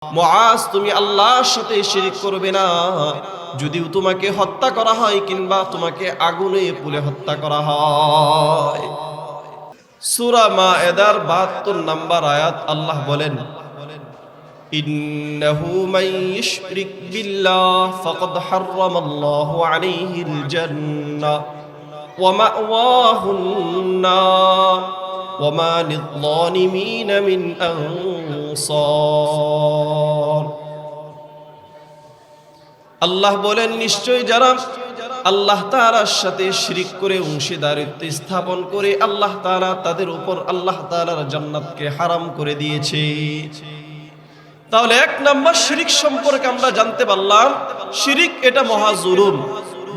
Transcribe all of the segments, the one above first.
মুআজ, তুমি আল্লাহর সাথে শিরিক করবে না। যদিও তোমাকে হত্যা করা হয় কিংবা তোমাকে আগুনে পুড়ে হত্যা করা হয়। সূরা মায়েদার ৭২ নম্বর আয়াত আল্লাহ বলেন, ইন্নাহু মান ইশরিক বিল্লাহ ফাকাদ হারামাল্লাহু আলাইহিল জান্নাহ ওয়া মাওয়াহুন নার ওয়া মা লিয-যালিমিনা মিন আনসার। আল্লাহ বলেন, নিশ্চয় যারা আল্লাহ তাআলার সাথে শিরিক করে অংশীদারিত্ব স্থাপন করে আল্লাহ তাআলা তাদের উপর আল্লাহ তাআলার জান্নাতকে হারাম করে দিয়েছে। তাহলে এক নাম্বার শিরিক সম্পর্কে আমরা জানতে পারলাম, শিরিক এটা মহা জুলুম।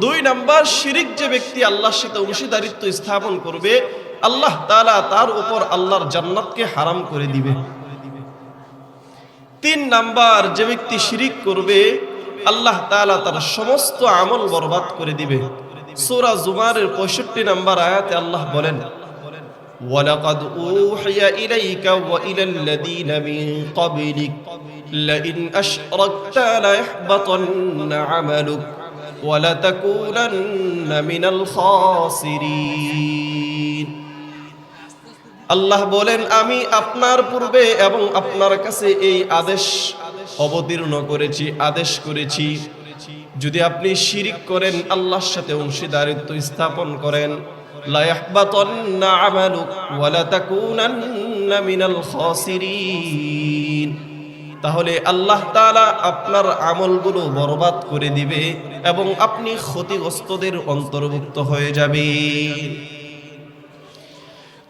২ নাম্বার, শিরিক যে ব্যক্তি আল্লাহর সাথে অংশীদারিত্ব স্থাপন করবে আল্লাহ তাআলা তার উপর আল্লাহর জান্নাতকে হারাম করে দিবে। ৩ নাম্বার, যে ব্যক্তি শিরিক করবে আল্লাহ তাআলা তার সমস্ত আমল বরবাদ করে দিবে। সূরা জুমারের ৬৫ নম্বর আয়াতে আল্লাহ বলেন, ওয়ালাকাদ উহিয়া ইলাইকা ওয়া ইলাল্লাযীনা মিন ক্বাবলিক লাইন আশরাকতা লায়াহবাতান্না আমালুক ওয়া লাতাকুনান্না মিনাল খাসিরিন। আল্লাহ বলেন, আমি আপনার পূর্বে এবং আপনার কাছে এই আদেশ অবতীর্ণ করেছি, আদেশ করেছি, যদি আপনি শিরিক করেন, আল্লাহর সাথে অংশীদারিত্ব স্থাপন করেন, লা ইয়াহবাতান্না আমালুক ওয়া লা তাকুনান্না মিনাল খাসিরিন, তাহলে আল্লাহ তাআলা আপনার আমলগুলো বরবাদ করে দিবে এবং আপনি ক্ষতিগ্রস্তদের অন্তর্ভুক্ত হয়ে যাবেন।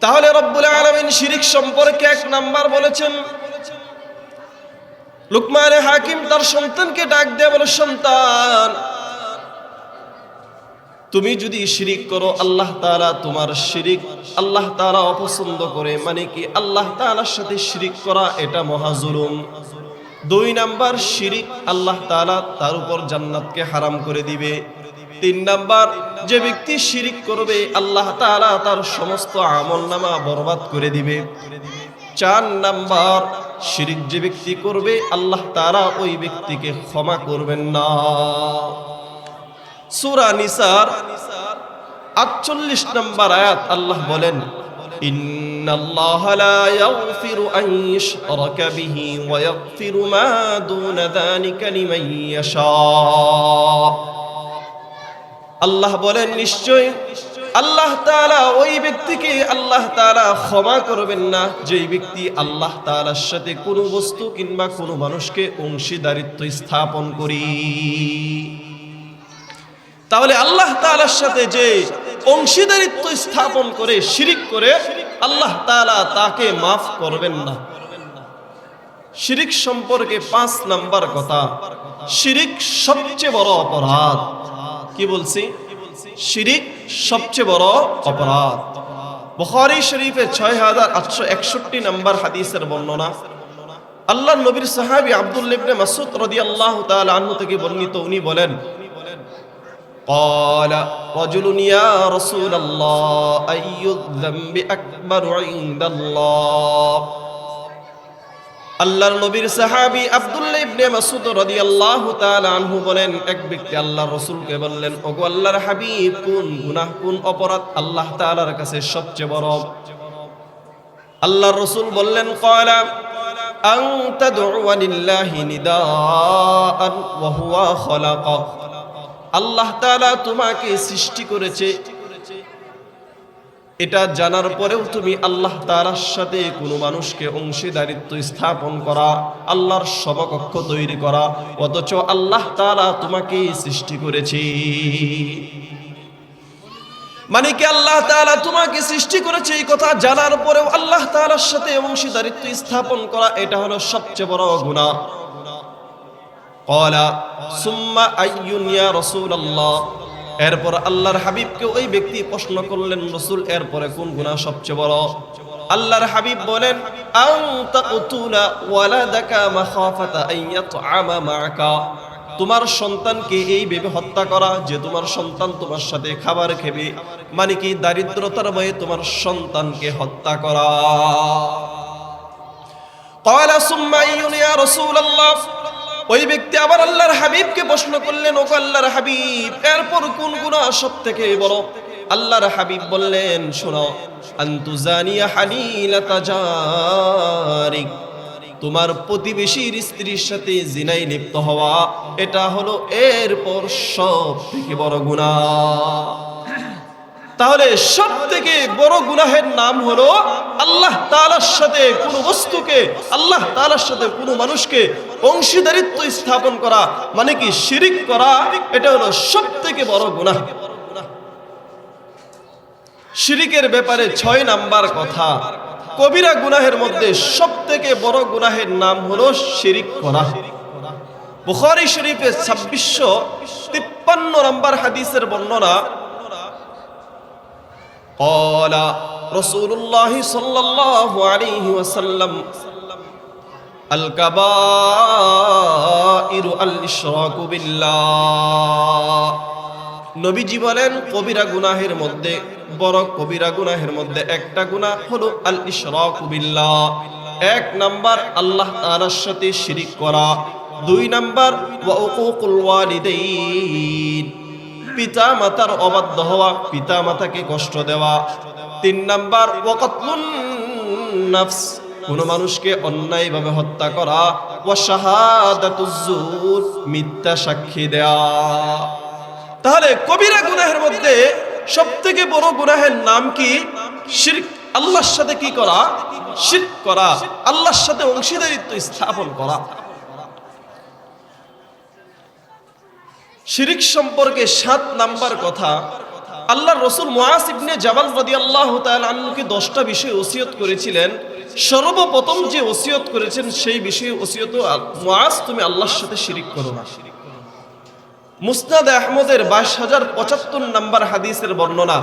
তাহলে রব্বুল আলামিন শিরিক সম্পর্কে ১ নাম্বার বলেছেন, লুকমানে হাকিম তার সন্তানকে ডাক দিয়ে বলে, সন্তান, তুমি যদি শিরিক করো আল্লাহ তাআলা তোমার শিরিক আল্লাহ তাআলা অপছন্দ করে, মানে কি আল্লাহ তাআলার সাথে শিরিক করা এটা মহা জুলুম। ২ নাম্বার, শিরিক আল্লাহ তাআলা তার উপর জান্নাতকে হারাম করে দিবে। ৩ নাম্বার, যে ব্যক্তি শিরিক করবে আল্লাহ তাআলা তার সমস্ত আমলনামা বরবাদ করে দিবে। ৪ নাম্বার, শিরিক যে ব্যক্তি করবে আল্লাহ তাআলা ওই ব্যক্তিকে ক্ষমা করবেন না। সূরা নিসার ৪৮ নম্বর আয়াত আল্লাহ বলেন, ইন্নাল্লাহা লা ইয়াগফিরু আন ইউশরাকা বিহি ওয়া ইয়াগফিরু মা দুনা যালিকা লিমান ইয়াশা। আল্লাহ বলেন, নিশ্চয় আল্লাহ তাআলা ওই ব্যক্তিকে আল্লাহ তাআলা ক্ষমা করবেন না যেই ব্যক্তি আল্লাহ তাআলার সাথে কোনো বস্তু কিংবা কোনো মানুষকে অংশীদারিত্ব স্থাপন করি। তাহলে আল্লাহ তাআলার সাথে যে অংশীদারিত্ব স্থাপন করে শিরিক করে আল্লাহ তাআলা তাকে মাফ করবেন না। শিরিক সম্পর্কে ৫ নাম্বার কথা, শিরিক সবচেয়ে বড় অপরাধ। কি বলছি? শিরিক সবচেয়ে বড় অপরাধ। বুখারী শরীফে ৬৮৬১ নম্বর হাদিসের বর্ণনা, আল্লাহর নবীর সাহাবী আব্দুল্লাহ ইবনে মাসউদ রাদিয়াল্লাহু তাআলা আনহু থেকে বর্ণিত, উনি বলেন, قال رجل يا رسول الله أي الذنب أكبر عند الله। আল্লাহর নবীর সাহাবী আব্দুল্লাহ ইবনে মাসউদ রাদিয়াল্লাহু তাআলা আনহু বলেন, এক ব্যক্তি আল্লাহর রাসূলকে বললেন, ওগো আল্লাহর হাবিব, কোন গুনাহ কোন অপরাধ আল্লাহ তাআলার কাছে সবচেয়ে বড়? আল্লাহর রাসূল বললেন, ক্বালা আন তাদউয়া লিল্লাহি নিদাআন ওয়া হুয়া খালাকাক। আল্লাহ তাআলা তোমাকে সৃষ্টি করেছে, এটা জানার পরেও তুমি আল্লাহ তাআলার সাথে কোনো মানুষকে অংশীদারিত্ব স্থাপন করা, আল্লাহর সমকক্ষ তৈরি করা, অথচ আল্লাহ তাআলা তোমাকে সৃষ্টি করেছে। মানে কি আল্লাহ তাআলা তোমাকে সৃষ্টি করেছে এই কথা জানার পরেও আল্লাহ তাআলার সাথে অংশীদারিত্ব স্থাপন করা, এটা হলো সবচেয়ে বড় গুনাহ। ক্বালা সুম্মা আইয়ুন ইয়া রাসূলুল্লাহ। এরপর আল্লাহর হাবিবকে ওই ব্যক্তি প্রশ্ন করলেন, রাসূল, এরপরে কোন গুনাহ সবচেয়ে বড়? আল্লাহর হাবিব বলেন, আন তাকতুলা ওয়ালাদাকা মাখাফাতা আন ইয়াতআমা মা'কা। তোমার সন্তানকে এই ভেবে হত্যা করা যে তোমার সন্তান তোমার সাথে খাবার খাবে, মানে কি দারিদ্রতার ভয়ে তোমার সন্তানকে হত্যা করা। ক্বালা সুম্মা আইয়ুন ইয়া রাসূলুল্লাহ, ওই ব্যক্তি আবার আল্লাহর হাবিবকে প্রশ্ন করলেন, ও আল্লাহর হাবিব, এরপর কোন গুনাহ সবথেকে বড়? আল্লাহর হাবিব বললেন, শোনো, আনতুজানিয়া হালিলাতা জারিক, তোমার প্রতিবেশীর স্ত্রীর সাথে জিনায় লিপ্ত হওয়া, এটা হলো এরপর সবথেকে বড় গুনাহ। তাহলে সবথেকে বড় গুনাহের নাম হলো আল্লাহ তাআলার সাথে কোনো বস্তুকে, আল্লাহ তাআলার সাথে কোনো মানুষকে অংশীদারিত্ব স্থাপন করা, মানে কি শিরিক করা, এটা হলো সবথেকে বড় গুনাহ। শিরিকের ব্যাপারে ৬ নাম্বার কথা, কবিরা গুনাহের মধ্যে সবথেকে বড় গুনাহের নাম হলো শিরিক করা। বুখারী শরীফে ২৬৫৩ নম্বর হাদিসের বর্ণনা, قال رسول الله صلى الله عليه وسلم الكبائر الاشراك بالله, নবীজি বলেন কবিরা গুনাহের মধ্যে, বড় কবিরা গুনাহের মধ্যে একটা গুনাহ হলো আল ইশরাকু বিল্লাহ। ১ নাম্বার আল্লাহ তাআলার সাথে শিরিক করা, ২ নাম্বার ওয়া উকুকুল ওয়ালিদাইন, পিতা মাতার অবাধ্য হওয়া, পিতা মাতাকে কষ্ট দেওয়া, ৩ নাম্বার ওয়া কাতলুন নাফস, কোন মানুষকে অন্যায়ভাবে হত্যা করা, ওয়া শাহাদাতুজ জুর, মিথ্যা সাক্ষী দেয়া। তাহলে কবিরা গুনাহের মধ্যে সবথেকে বড় গুনাহের নাম কি? শিরক, আল্লাহর সাথে কি করা? শিরক করা, আল্লাহর সাথে অংশীদারিত্ব স্থাপন করা। শিরিক সম্পর্কে ৭ নাম্বার কথা, আল্লাহর রাসূল মুআজ ইবনে জাবাল রাদিয়াল্লাহু তাআলা আনহুকে 10টা বিষয় ওসিয়ত করেছিলেন। সর্বপ্রথম যে ওসিয়ত করেছেন সেই বিষয়ে ওসিয়ত, মুআজ তুমি আল্লাহর সাথে শিরিক করো না। মুসনাদ আহমদের ২২০৭৫ নাম্বার হাদিসের বর্ণনা,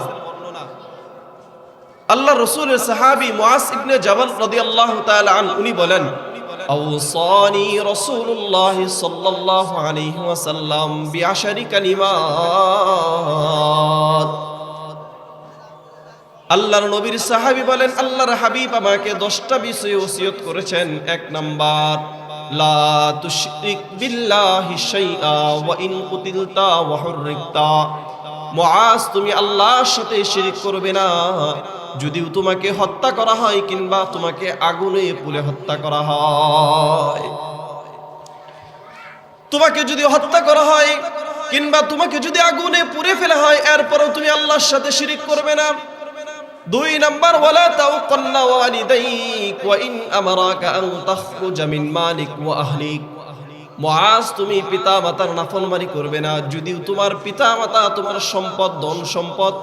আল্লাহ রাসূলের সাহাবী মুআজ ইবনে জাবাল রাদিয়াল্লাহু তাআলা আনহু উনি বলেন, আওসানি রাসূলুল্লাহ সাল্লাল্লাহু আলাইহি ওয়াসাল্লাম বিআশারি কালিমাত, আল্লাহর নবীর সাহাবী বলেন আল্লাহর হাবিব আমাকে 10টা বিষয়ে ওসিয়ত করেছেন। ১ নাম্বার, লা তুশরিক বিল্লাহি শাইআ ওয়া ইন কুতিলতা ওয়া হুররিকতা, মুআজ তুমি আল্লাহর সাথে শিরিক করবে না, যদিও তোমাকে হত্যা করা হয় কিংবা তোমাকে আগুনে পুড়ে হত্যা করা হয়। তোমাকে যদি হত্যা করা হয় কিংবা তোমাকে যদি আগুনে পুড়ে ফেলা হয়, এরপরও তুমি আল্লাহর সাথে শিরিক করবে না। ২ নাম্বার, ওয়ালা তাউকান্না ওয়ালিদাইক ওয়া ইন আমারাকা আন তাখরুজা মিন মালিক ওয়া আহলিক, মুআজ তুমি পিতা মাতার নাফরমানি করবে না, যদিও তোমার পিতা মাতা তোমার সম্পদ, ধন সম্পদ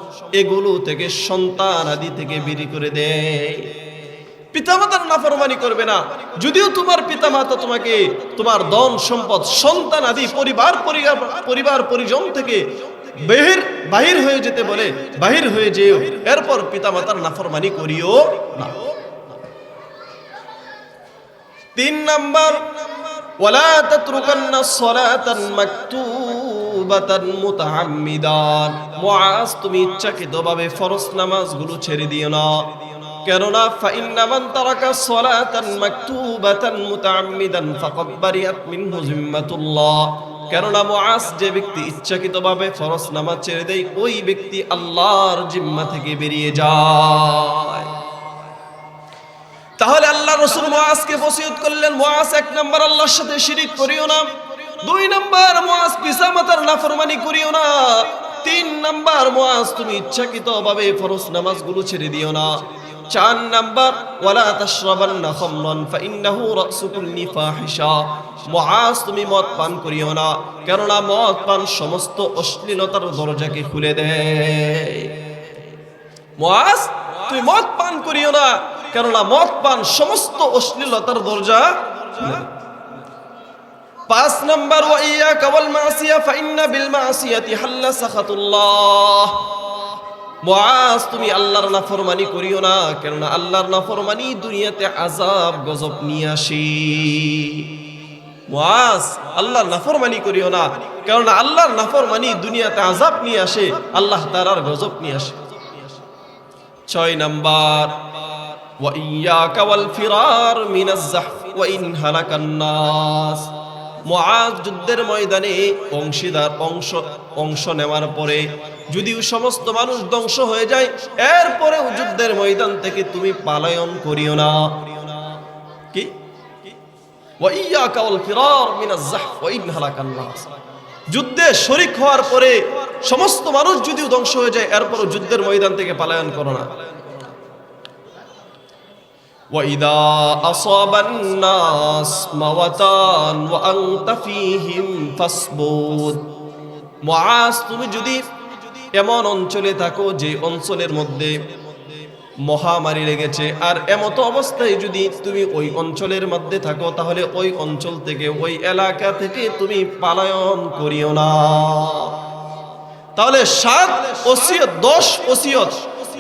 এগুলো থেকে, সন্তান আদি থেকে বের করে দেয়। পিতা মাতার নাফরমানি করবে না, যদিও তোমার পিতা মাতা তোমাকে তোমার ধন সম্পদ, সন্তান আদি, পরিবার পরিজন থেকে বাহির হয়ে যেতে বলে, বাহির হয়ে যেও, এরপর পিতা মাতার নাফরমানি করিও না। ৩ নাম্বার, ওয়ালা তাতরুকান্না সলাতান মাকতুবাতান মুতাআম্মিদান, মুআজ তুমি ইচ্ছাকৃতভাবে ফরজ নামাজগুলো ছেড়ে দিও না। কেননা ফাইন্না মান তারাকা সলাতান মাকতুবাতান মুতাআম্মিদান ফাকাদ বারিয়াত মিনহু জিম্মাতুল্লাহ, কেননা মুআজ যে ব্যক্তি ইচ্ছাকৃতভাবে ফরজ নামাজ ছেড়ে দেয়, ওই ব্যক্তি আল্লাহর জিম্মা থেকে বেরিয়ে যায়। তাহলে আল্লাহ রাসূল মুআজকে ওসিয়ত করলেন, মুআজ ১ নাম্বার আল্লাহর সাথে শিরিক করিও না, ২ নাম্বার মুআজ পিতা মাতার নাফরমানি করিও না, ৩ নাম্বার মুআজ তুমি ইচ্ছাকৃতভাবে ফরজ নামাজগুলো ছেড়ে দিও না, ৪ নাম্বার, ওয়ালা তাশরাবান্না খামরান ফাইন্নাহু রাসু কুল্লি ফাহিশা, মুআজ তুমি মদ পান করিও না, কেননা মদ পান সমস্ত অশ্লীলতার দরজাকে খুলে দেয়। মুআজ তুমি মদ পান করিও না, কেননা মদ পান সমস্ত অশ্লীলতার দরজা। ৫ নাম্বার, ওয়া ইয়াকা ওয়াল মাসিয়া ফাইন্না বিল মাসিয়াতি হাল্লা সাখাতুল্লাহ, মুআজ তুমি আল্লাহর নাফরমানি করিও না, কেননা আল্লাহর নাফরমানি দুনিয়াতে আযাব গজব নিয়ে আসে। মুআজ আল্লাহর নাফরমানি করিও না, কেননা আল্লাহর নাফরমানি দুনিয়াতে আযাব নিয়ে আসে, আল্লাহ তাআলার গজব নিয়ে আসে। ৬ নাম্বার, ওয়া ইয়াকা ওয়াল ফিরার মিনাজ ওয়া ইন হালাকান নাস। মুআজ যুদ্ধের ময়দানে অংশ নেওয়ার পরে যদিও সমস্ত মানুষ ধ্বংস হয়ে যায়, এরপরেও যুদ্ধের ময়দান থেকে তুমি পলায়ন করিও না। কি ওয়া ইয়াকা ওয়াল ফিরার মিনাজ যাহফ ওয়া ইন হালাকান নাস। যুদ্ধে শরীক হওয়ার পরে সমস্ত মানুষ যদিও ধ্বংস হয়ে যায়, এরপরও যুদ্ধের ময়দান থেকে পলায়ন করো না। وَإِذَا أَصَابَ النَّاسَ مَوَتًا وَأَنْتَ فِيهِمْ فَاصْبُرْ। মুআজ, তুমি যদি এমন অঞ্চলে থাকো যে অঞ্চলের মধ্যে মহামারী লেগেছে, আর এমত অবস্থায় যদি তুমি ওই অঞ্চলের মধ্যে থাকো, তাহলে ওই অঞ্চল থেকে, ওই এলাকা থেকে তুমি পলায়ন করিও না। তাহলে 7 ওসিয়ত, 10 ওসিয়ত,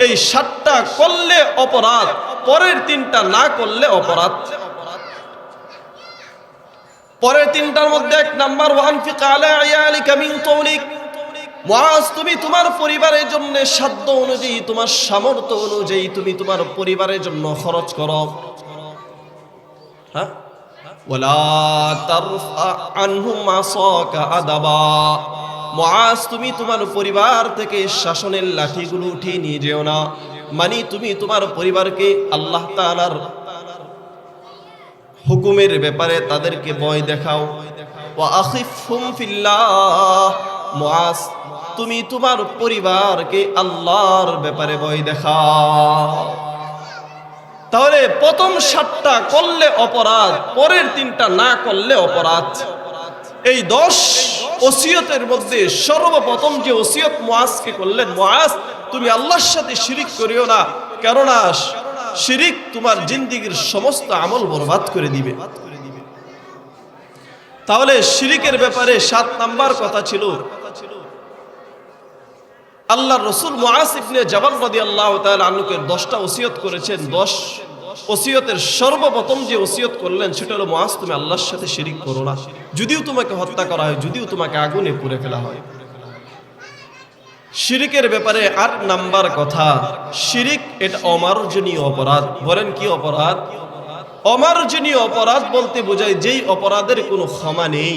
এই 7টা করলে অপরাধ, পরের 3টা না করলে অপরাধ। পরের 3টার মধ্যে 1 নাম্বার ওয়ানফিক আলা আয়ালিকা মিন তাওলিক। মুআজ, তুমি তোমার পরিবারের জন্য সাধ্য অনুযায়ী, তোমার সামর্থ্য অনুযায়ী তুমি তোমার পরিবারের জন্য খরচ করো। হ্যাঁ, ওয়ালা তারফা আনহুম আসাকা আদাবা। মুআজ, তুমি তোমার পরিবার থেকে শাসনের লাঠিগুলো উঠিয়ে নিয়ে যেও না। মানে তুমি তোমার পরিবারকে আল্লাহ তাআলার হুকুমের ব্যাপারে তাদেরকে ভয় দেখাও। ওয়া আখিফহুম ফিল্লাহ। মুআজ, তুমি তোমার পরিবারকে আল্লাহর ব্যাপারে ভয় দেখাও। তাহলে প্রথম 7টা করলে অপরাধ, পরের 3টা না করলে অপরাধ। এই 10 ওসিয়তের মধ্যে সর্বপ্রথম যে ওসিয়ত মুআজকে করলেন, মুআজ, তুমি আল্লাহর সাথে শিরিক করিও না, কেননা শিরিক তোমার জিন্দেগীর সমস্ত আমল বরবাদ করে দিবে। তাহলে শিরিকের ব্যাপারে 7 নাম্বার কথা ছিল। আল্লাহর রাসূল মুআজ ইবনে জাবাল রাদিয়াল্লাহু তাআলা আনহুকে 10টা ওসিয়ত করেছেন। 10 ওসিয়তের সর্বপ্রথম যে ওসিয়ত করলেন সেটা হলো, মুআজ, তুমি আল্লাহর সাথে শিরিক করো না। যদিও তোমাকে হত্যা করা হয়, যদিও তোমাকে আগুনে পুড়ে ফেলা হয়। শিরিকের ব্যাপারে 8 নাম্বার কথা, শিরিক এটা অমার্জনীয় অপরাধ। বলেন কি অপরাধ? অমার্জনীয় অপরাধ বলতে বোঝায় যেই অপরাধের কোনো ক্ষমা নেই।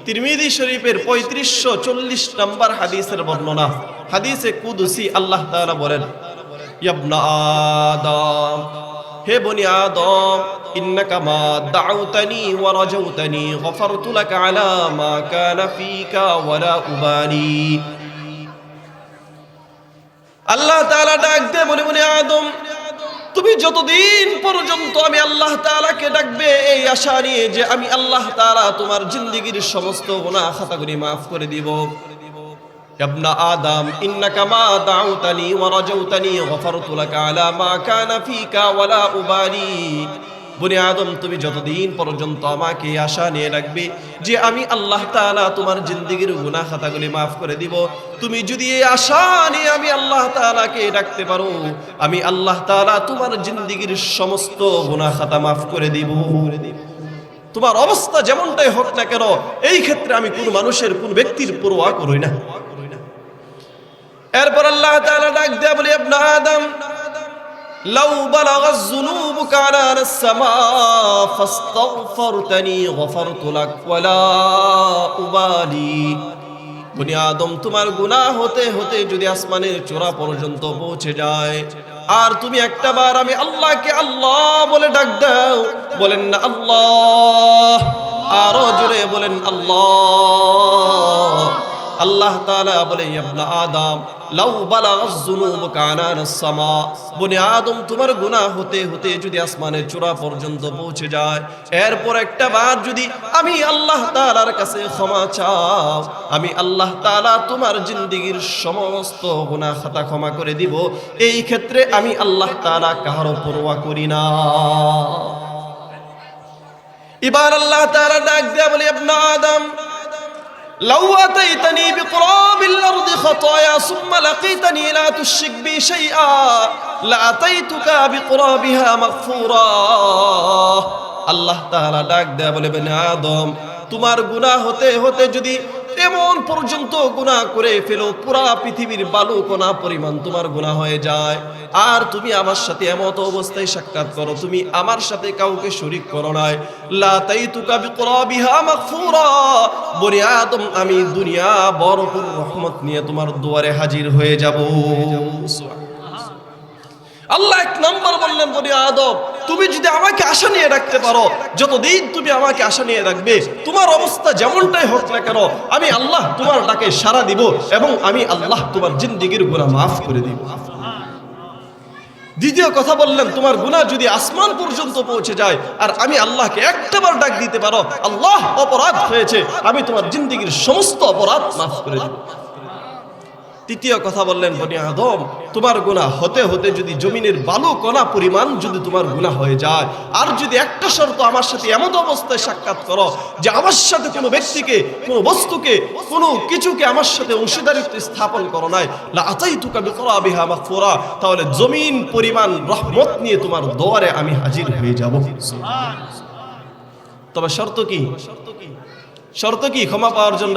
তিরমিজি শরীফের 3540 নাম্বার হাদিসের বর্ণনা, হাদিসে কুদসি আল্লাহ তাআলা বলেন, ইবনা আদম, হে বনি আদম, ইন্নাকা মা দাউতানি ওয়া রাজাউতানি গফারতু লাকা আলা মা কানা ফিকা ওয়ালা উবালি। আল্লাহ তাআলা ডাক দিয়ে বলে, বনি আদম, তুমি যতদিন পর্যন্ত আমি আল্লাহ তাআলাকে ডাকবে এই আশা নিয়ে যে আমি আল্লাহ তাআলা তোমার জিন্দেগীর সমস্ত গুনাহ খাতাগুলি মাফ করে দিব। ইবনা আদম, ইন্নাকা মা দাউতানি ওয়া রাজাউতানি গফারতু লাকা আলা মা কানা ফিকা ওয়ালা উবালি। বনি আদম, তুমি যতদিন পর্যন্ত আমাকে আশা নিয়ে রাখবে যে আমি আল্লাহ তাআলা তোমার জিন্দেগীর গুনাহ খাতাগুলি মাফ করে দিব, তুমি যদি এই আশা নিয়ে আমি আল্লাহ তাআলাকে ডাকতে পারো, আমি আল্লাহ তাআলা তোমার জিন্দেগীর সমস্ত গুনাহ খাতা মাফ করে দিব। তোমার অবস্থা যেমনটাই হোক না কেন, এই ক্ষেত্রে আমি কোন মানুষের, কোন ব্যক্তির পরোয়া করি না। এরপর আল্লাহ তাআলা ডাক দেয়া বলে, ইবনা আদম, লাউ বালাগাজ যুনুবুকা আনানাস সামা ফাস্তাগফারতানি গফারতু লাক ওয়ালা উবালি। বনি আদম, তোমার গুনাহ হতে হতে যদি আসমানের চূড়া পর্যন্ত পৌঁছে যায়, আর তুমি একটাবার আমি আল্লাহকে আল্লাহ বলে ডাক দাও, বলেন না আল্লাহ, আরো জোরে বলেন আল্লাহ। আল্লাহ তাআলা বলে, ইবনা আদম, লাউ বালাগাজ যুনুবুকা আনানাস সামা। বনি আদম, তোমার গুনাহ হতে হতে যদি আসমানের চূড়া পর্যন্ত পৌঁছে যায়, এরপর একটা বার যদি আমি আল্লাহ তাআলার কাছে ক্ষমা চাও, আমি আল্লাহ তাআলা তোমার জিন্দেগীর সমস্ত গুনাহ খাতা ক্ষমা করে দিব। এই ক্ষেত্রে আমি আল্লাহ তাআলা কারো পরোয়া করি না। এবার আল্লাহ তাআলা ডাক দেয়া বলে, ইবনা আদম, লাউ আতাইতানি বিকুরাবিল আরদি খাতায়া সুম্মা লাকিতানি লা তুশরিক বি শাইআ লা আতাইতুকা বিকুরাবিহা মাগফুরা। আল্লাহ তাআলা ডাক দেয়া বলে, বনি আদম, তোমার গুনাহ হতে হতে যদি এমন পর্যন্ত গুনাহ করে ফেলো পুরা পৃথিবীর বালু কণা পরিমাণ তোমার গুনাহ হয়ে যায়, আর তুমি আমার সাথে এমত অবস্থায় সাক্ষাৎ করো তুমি আমার সাথে কাউকে শরীক করো নাই, লা তাইতুকা বিকরাবিহা মাগফুরা, বনি আদম আমি দুনিয়া ভরপুর রহমত নিয়ে তোমার দুয়ারে হাজির হয়ে যাব। আল্লাহ এক নম্বর বললেন, বনি আদম তুমি যদি আমাকে আশা নিয়ে রাখতে পারো, যতদিন তুমি আমাকে আশা নিয়ে রাখবে তোমার অবস্থা যেমনটাই হোক না কেন, আমি আল্লাহ তোমার ডাকে সাড়া দিব এবং আমি আল্লাহ তোমার জিন্দেগির গুনাহ মাফ করে দিব। দ্বিতীয় কথা বললেন, তোমার গুনাহ যদি আসমান পর্যন্ত পৌঁছে যায় আর আমি আল্লাহকে একটাবার ডাক দিতে পারো, আল্লাহ অপরাধ হয়েছে, আমি তোমার জিন্দেগির সমস্ত অপরাধ মাফ করে দেব। তৃতীয় কথা বললেন, বনি আদম তোমার গুনাহ হতে হতে যদি জমিনের বালু কণা পরিমাণ যদি তোমার গুনাহ হয়ে যায়, আর যদি একটা শর্ত আমার সাথে এমন অবস্থায় সাক্ষাৎ করো যে আমার সাথে কোনো ব্যক্তিকে, কোনো বস্তুকে, কোনো কিছুকে আমার সাথে অংশীদারিত্ব স্থাপন করো নাই, লা আতাইতুকা বিকরাবিহা মাগফুরা, তাহলে জমিন পরিমাণ রহমত নিয়ে তোমার দুয়ারে আমি হাজির হয়ে যাব। তবে শর্ত কি? শর্ত কি ক্ষমা পাওয়ার জন্য?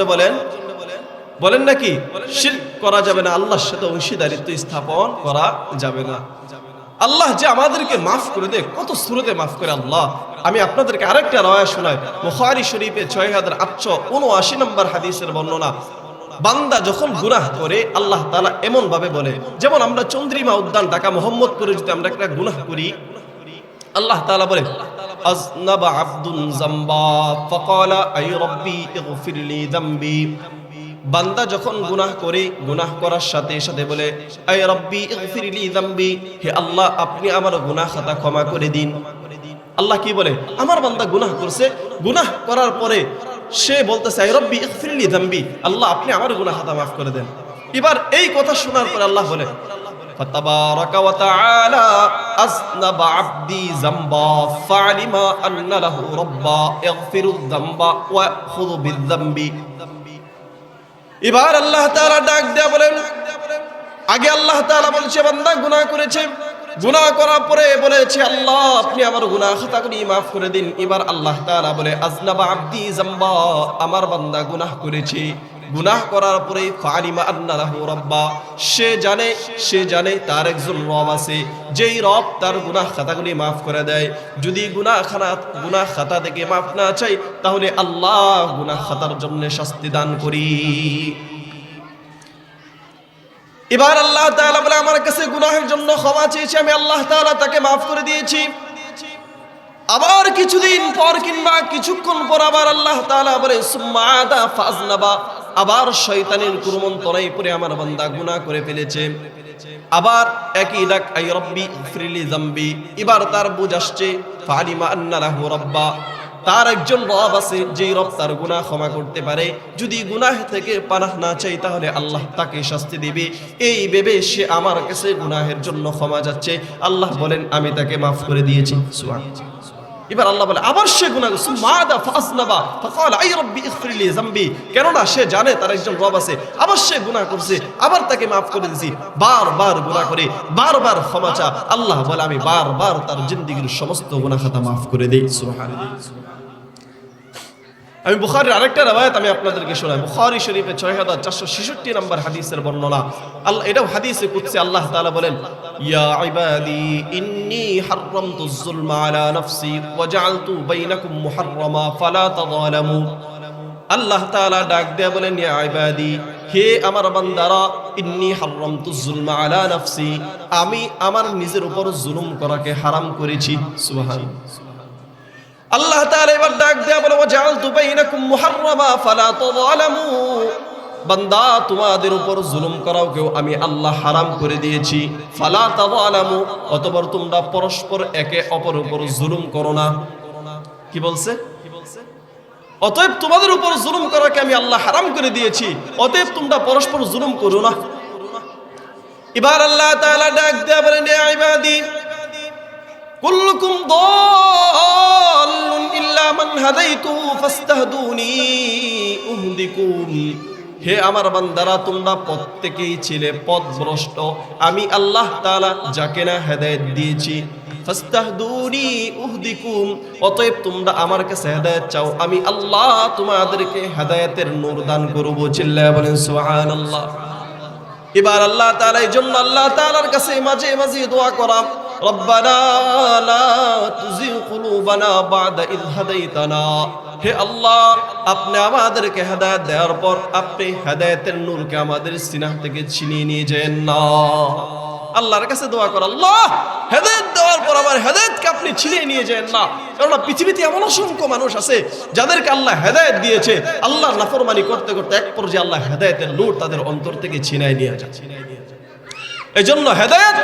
বলেন নাকি? শিরক করা যাবে না, আল্লাহর সাথে অংশীদারিত্ব স্থাপন করা যাবে না। আল্লাহ যে আমাদেরকে মাফ করে দেয়, কত সূরাতে মাফ করে আল্লাহ। আমি আপনাদেরকে আরেকটা রাওয়ায়া শোনাই, বুখারী শরীফে 6879 নম্বর হাদিসের বর্ণনা। বান্দা যখন গুনাহ করে আল্লাহ তাআলা এমন ভাবে বলে, যেমন আমরা চন্দ্রিমা উদ্যান ঢাকা মোহাম্মদপুরে যদি আমরা একটা গুনাহ করি, আল্লাহ তাআলা বলে আযনাবা আবদুন যামবা ফাকালা আই রাব্বি ইগফিরলি যামবি। বান্দা যখন গুনাহ করে, গুনাহ করার সাথে সাথে বলে আই রাব্বি ইগফিরলি যামবি, হে আল্লাহ আপনি আমার গুনাহ খাতা ক্ষমা করে দিন। আল্লাহ কি বলে? আমার বান্দা গুনাহ করছে, গুনাহ করার পরে সে বলতেছে আই রাব্বি ইগফিরলি যামবি, আল্লাহ আপনি আমার গুনাহ খাতা মাফ করে দেন। এবার এই কথা শোনার পরে আল্লাহ বলে ফাতাবারাকা ওয়া তাআলা আযনাবা আবদি যামবা ফাআলিমা আন্না লাহু রাব্বা ইগফিরুয যামবা ওয়া খুযু বিয-যামবি। এবার আল্লাহ তাআলা ডাক দেয়া বলেন, আগে আল্লাহ তাআলা বলছে বান্দা গুনাহ করেছে, গুনাহ করার পরে বলেছে আল্লাহ আপনি আমার গুনাহ খাতাগুলি মাফ করে দিন। এবার আল্লাহ তাআলা বলে আযনাবা আবদি যামবা, আমার বান্দা গুনাহ করেছে, গুনাহ করার পরে ফালিমা আন্না লাহু রাব্বা, সে জানে তার একজন রব আছে, যেই রব তার গুনাহ খাতাগুলি মাফ করে দেয়। যদি গুনাহ খাতা থেকে মাফ না চাই, তাহলে আল্লাহ গুনাহ খাতার জন্য শাস্তি দান করি। এবার আল্লাহ তাআলা বলে আমার কাছে গুনাহের জন্য ক্ষমা চেয়েছে, আমি আল্লাহ তাআলা তাকে মাফ করে দিয়েছি। আবার কিছুদিন পর কিংবা কিছুক্ষণ পর আবার আল্লাহ তাআলা বলে সুম্মা আদা ফাজনাবা, আবার শয়তানের কুমন্ত্রণায় পড়ে আমার বান্দা গুনাহ করে ফেলেছে। আবার একই ডাক আই রাব্বি ইগফিরলি যামবি। এবার তার বুঝ আসছে ফালিমা আন্না লাহু রাব্বা, তার একজন রব আছে, যেই রব তার গুনাহ ক্ষমা করতে পারে। যদি গুনাহ থেকে পানাহ না চাই তাহলে আল্লাহ তাকে শাস্তি দিবে। এই ভেবে সে আমার কাছে গুনাহের জন্য ক্ষমা যাচ্ছে, আল্লাহ বলেন আমি তাকে মাফ করে দিয়েছি। সুবহানাল্লাহ। এবার আল্লাহ বলে আবার সে গুনাহ করছে, মাদা ফাসনাবা ফাকালা আই রাব্বি ইগফিরলি যামবি, কেননা সে জানে তার একজন রব আছে। আবার সে গুনাহ করছে, আবার তাকে মাফ করে দিয়েছি। বারবার গুনাহ করে বারবার ক্ষমা চা, আল্লাহ বলে আমি বারবার তার জিন্দেগীর সমস্ত গুনাহ খাতা মাফ করে দেই। সুবহানাল্লাহ। আমি বুখারীর আরেকটা riwayat আমি আপনাদেরকে শোনাই, বুখারী শরীফে 6466 নম্বর হাদিসের বর্ণনা। আল্লাহ এটাও হাদিসে কুদসি, আল্লাহ তাআলা বলেন ইয়া ইবাদি ইন্নী হারামতুয যুলমা আলা নাফসি ওয়া জাআলতু বাইনাকুম মুহাররামা ফালা তাযালামু। আল্লাহ তাআলা ডাক দেয়া বলেন ইয়া ইবাদি, হে আমার বান্দারা, ইন্নী হারামতুয যুলমা আলা নাফসি, আমি আমার নিজের উপর জুলুম করাকে হারাম করেছি। সুবহানাল্লাহ। আল্লাহ তাআলা এবার ডাক দেয়া বলে ওয়াজআলতু বাইনাকুম মুহাররামা ফালা তাযালামু, বান্দা তোমাদের উপর জুলুম করাকেও আমি আল্লাহ হারাম করে দিয়েছি। ফালা তাযালামু, অতঃপর তোমরা পরস্পর একে অপরের উপর জুলুম করো না। কি বলছে? অতএব তোমাদের উপর জুলুম করাকে আমি আল্লাহ হারাম করে দিয়েছি, অতএব তোমরা পরস্পর জুলুম করো না। এবার আল্লাহ তাআলা ডাক দেয়া বলেন ইয়া ইবাদি কুল্লুকুম দাল্লুন ইল্লা মান হাদাইতু ফাস্তাহদুনি উহদিকুম। হে আমার বান্দারা, তোমরা প্রত্যেকেই ছিলে পথভ্রষ্ট, আমি আল্লাহ তাআলা যাকে না হেদায়েত দিয়েছি ফাস্তাহদুনি উহদিকুম, অতএব তোমরা আমার কাছে হেদায়েত চাও, আমি আল্লাহ তোমাদেরকে হেদায়েতের নূর দান করব। চিল্লায়া বলেন সুবহানাল্লাহ। এবার আল্লাহ তাআলা, এই জন্য আল্লাহ তাআলার কাছে মাঝে মাঝে দোয়া করা, রব্বানা লা তুযিগ কুলুবানা বা'দা ইয হাদাইতানা, হে আল্লাহ আপনি আমাদেরকে হেদায়েত দেওয়ার পর আপনি হেদায়েতের নূরকে আমাদের সিনা থেকে ছিনিয়ে নিয়ে যান না। আল্লাহর কাছে দোয়া কর, আল্লাহ হেদায়েত দেওয়ার পর আমার হেদায়েতকে আপনি ছিনিয়ে নিয়ে যান না। কারণ পৃথিবীতে এমন অসংখ্য মানুষ আছে যাদেরকে আল্লাহ হেদায়েত দিয়েছে, আল্লাহর নাফরমানি করতে করতে এক পর্যায়ে আল্লাহ হেদায়েতের নূর তাদের অন্তর থেকে ছিনিয়ে নিয়ে যায়। এই জন্য হেদায়েত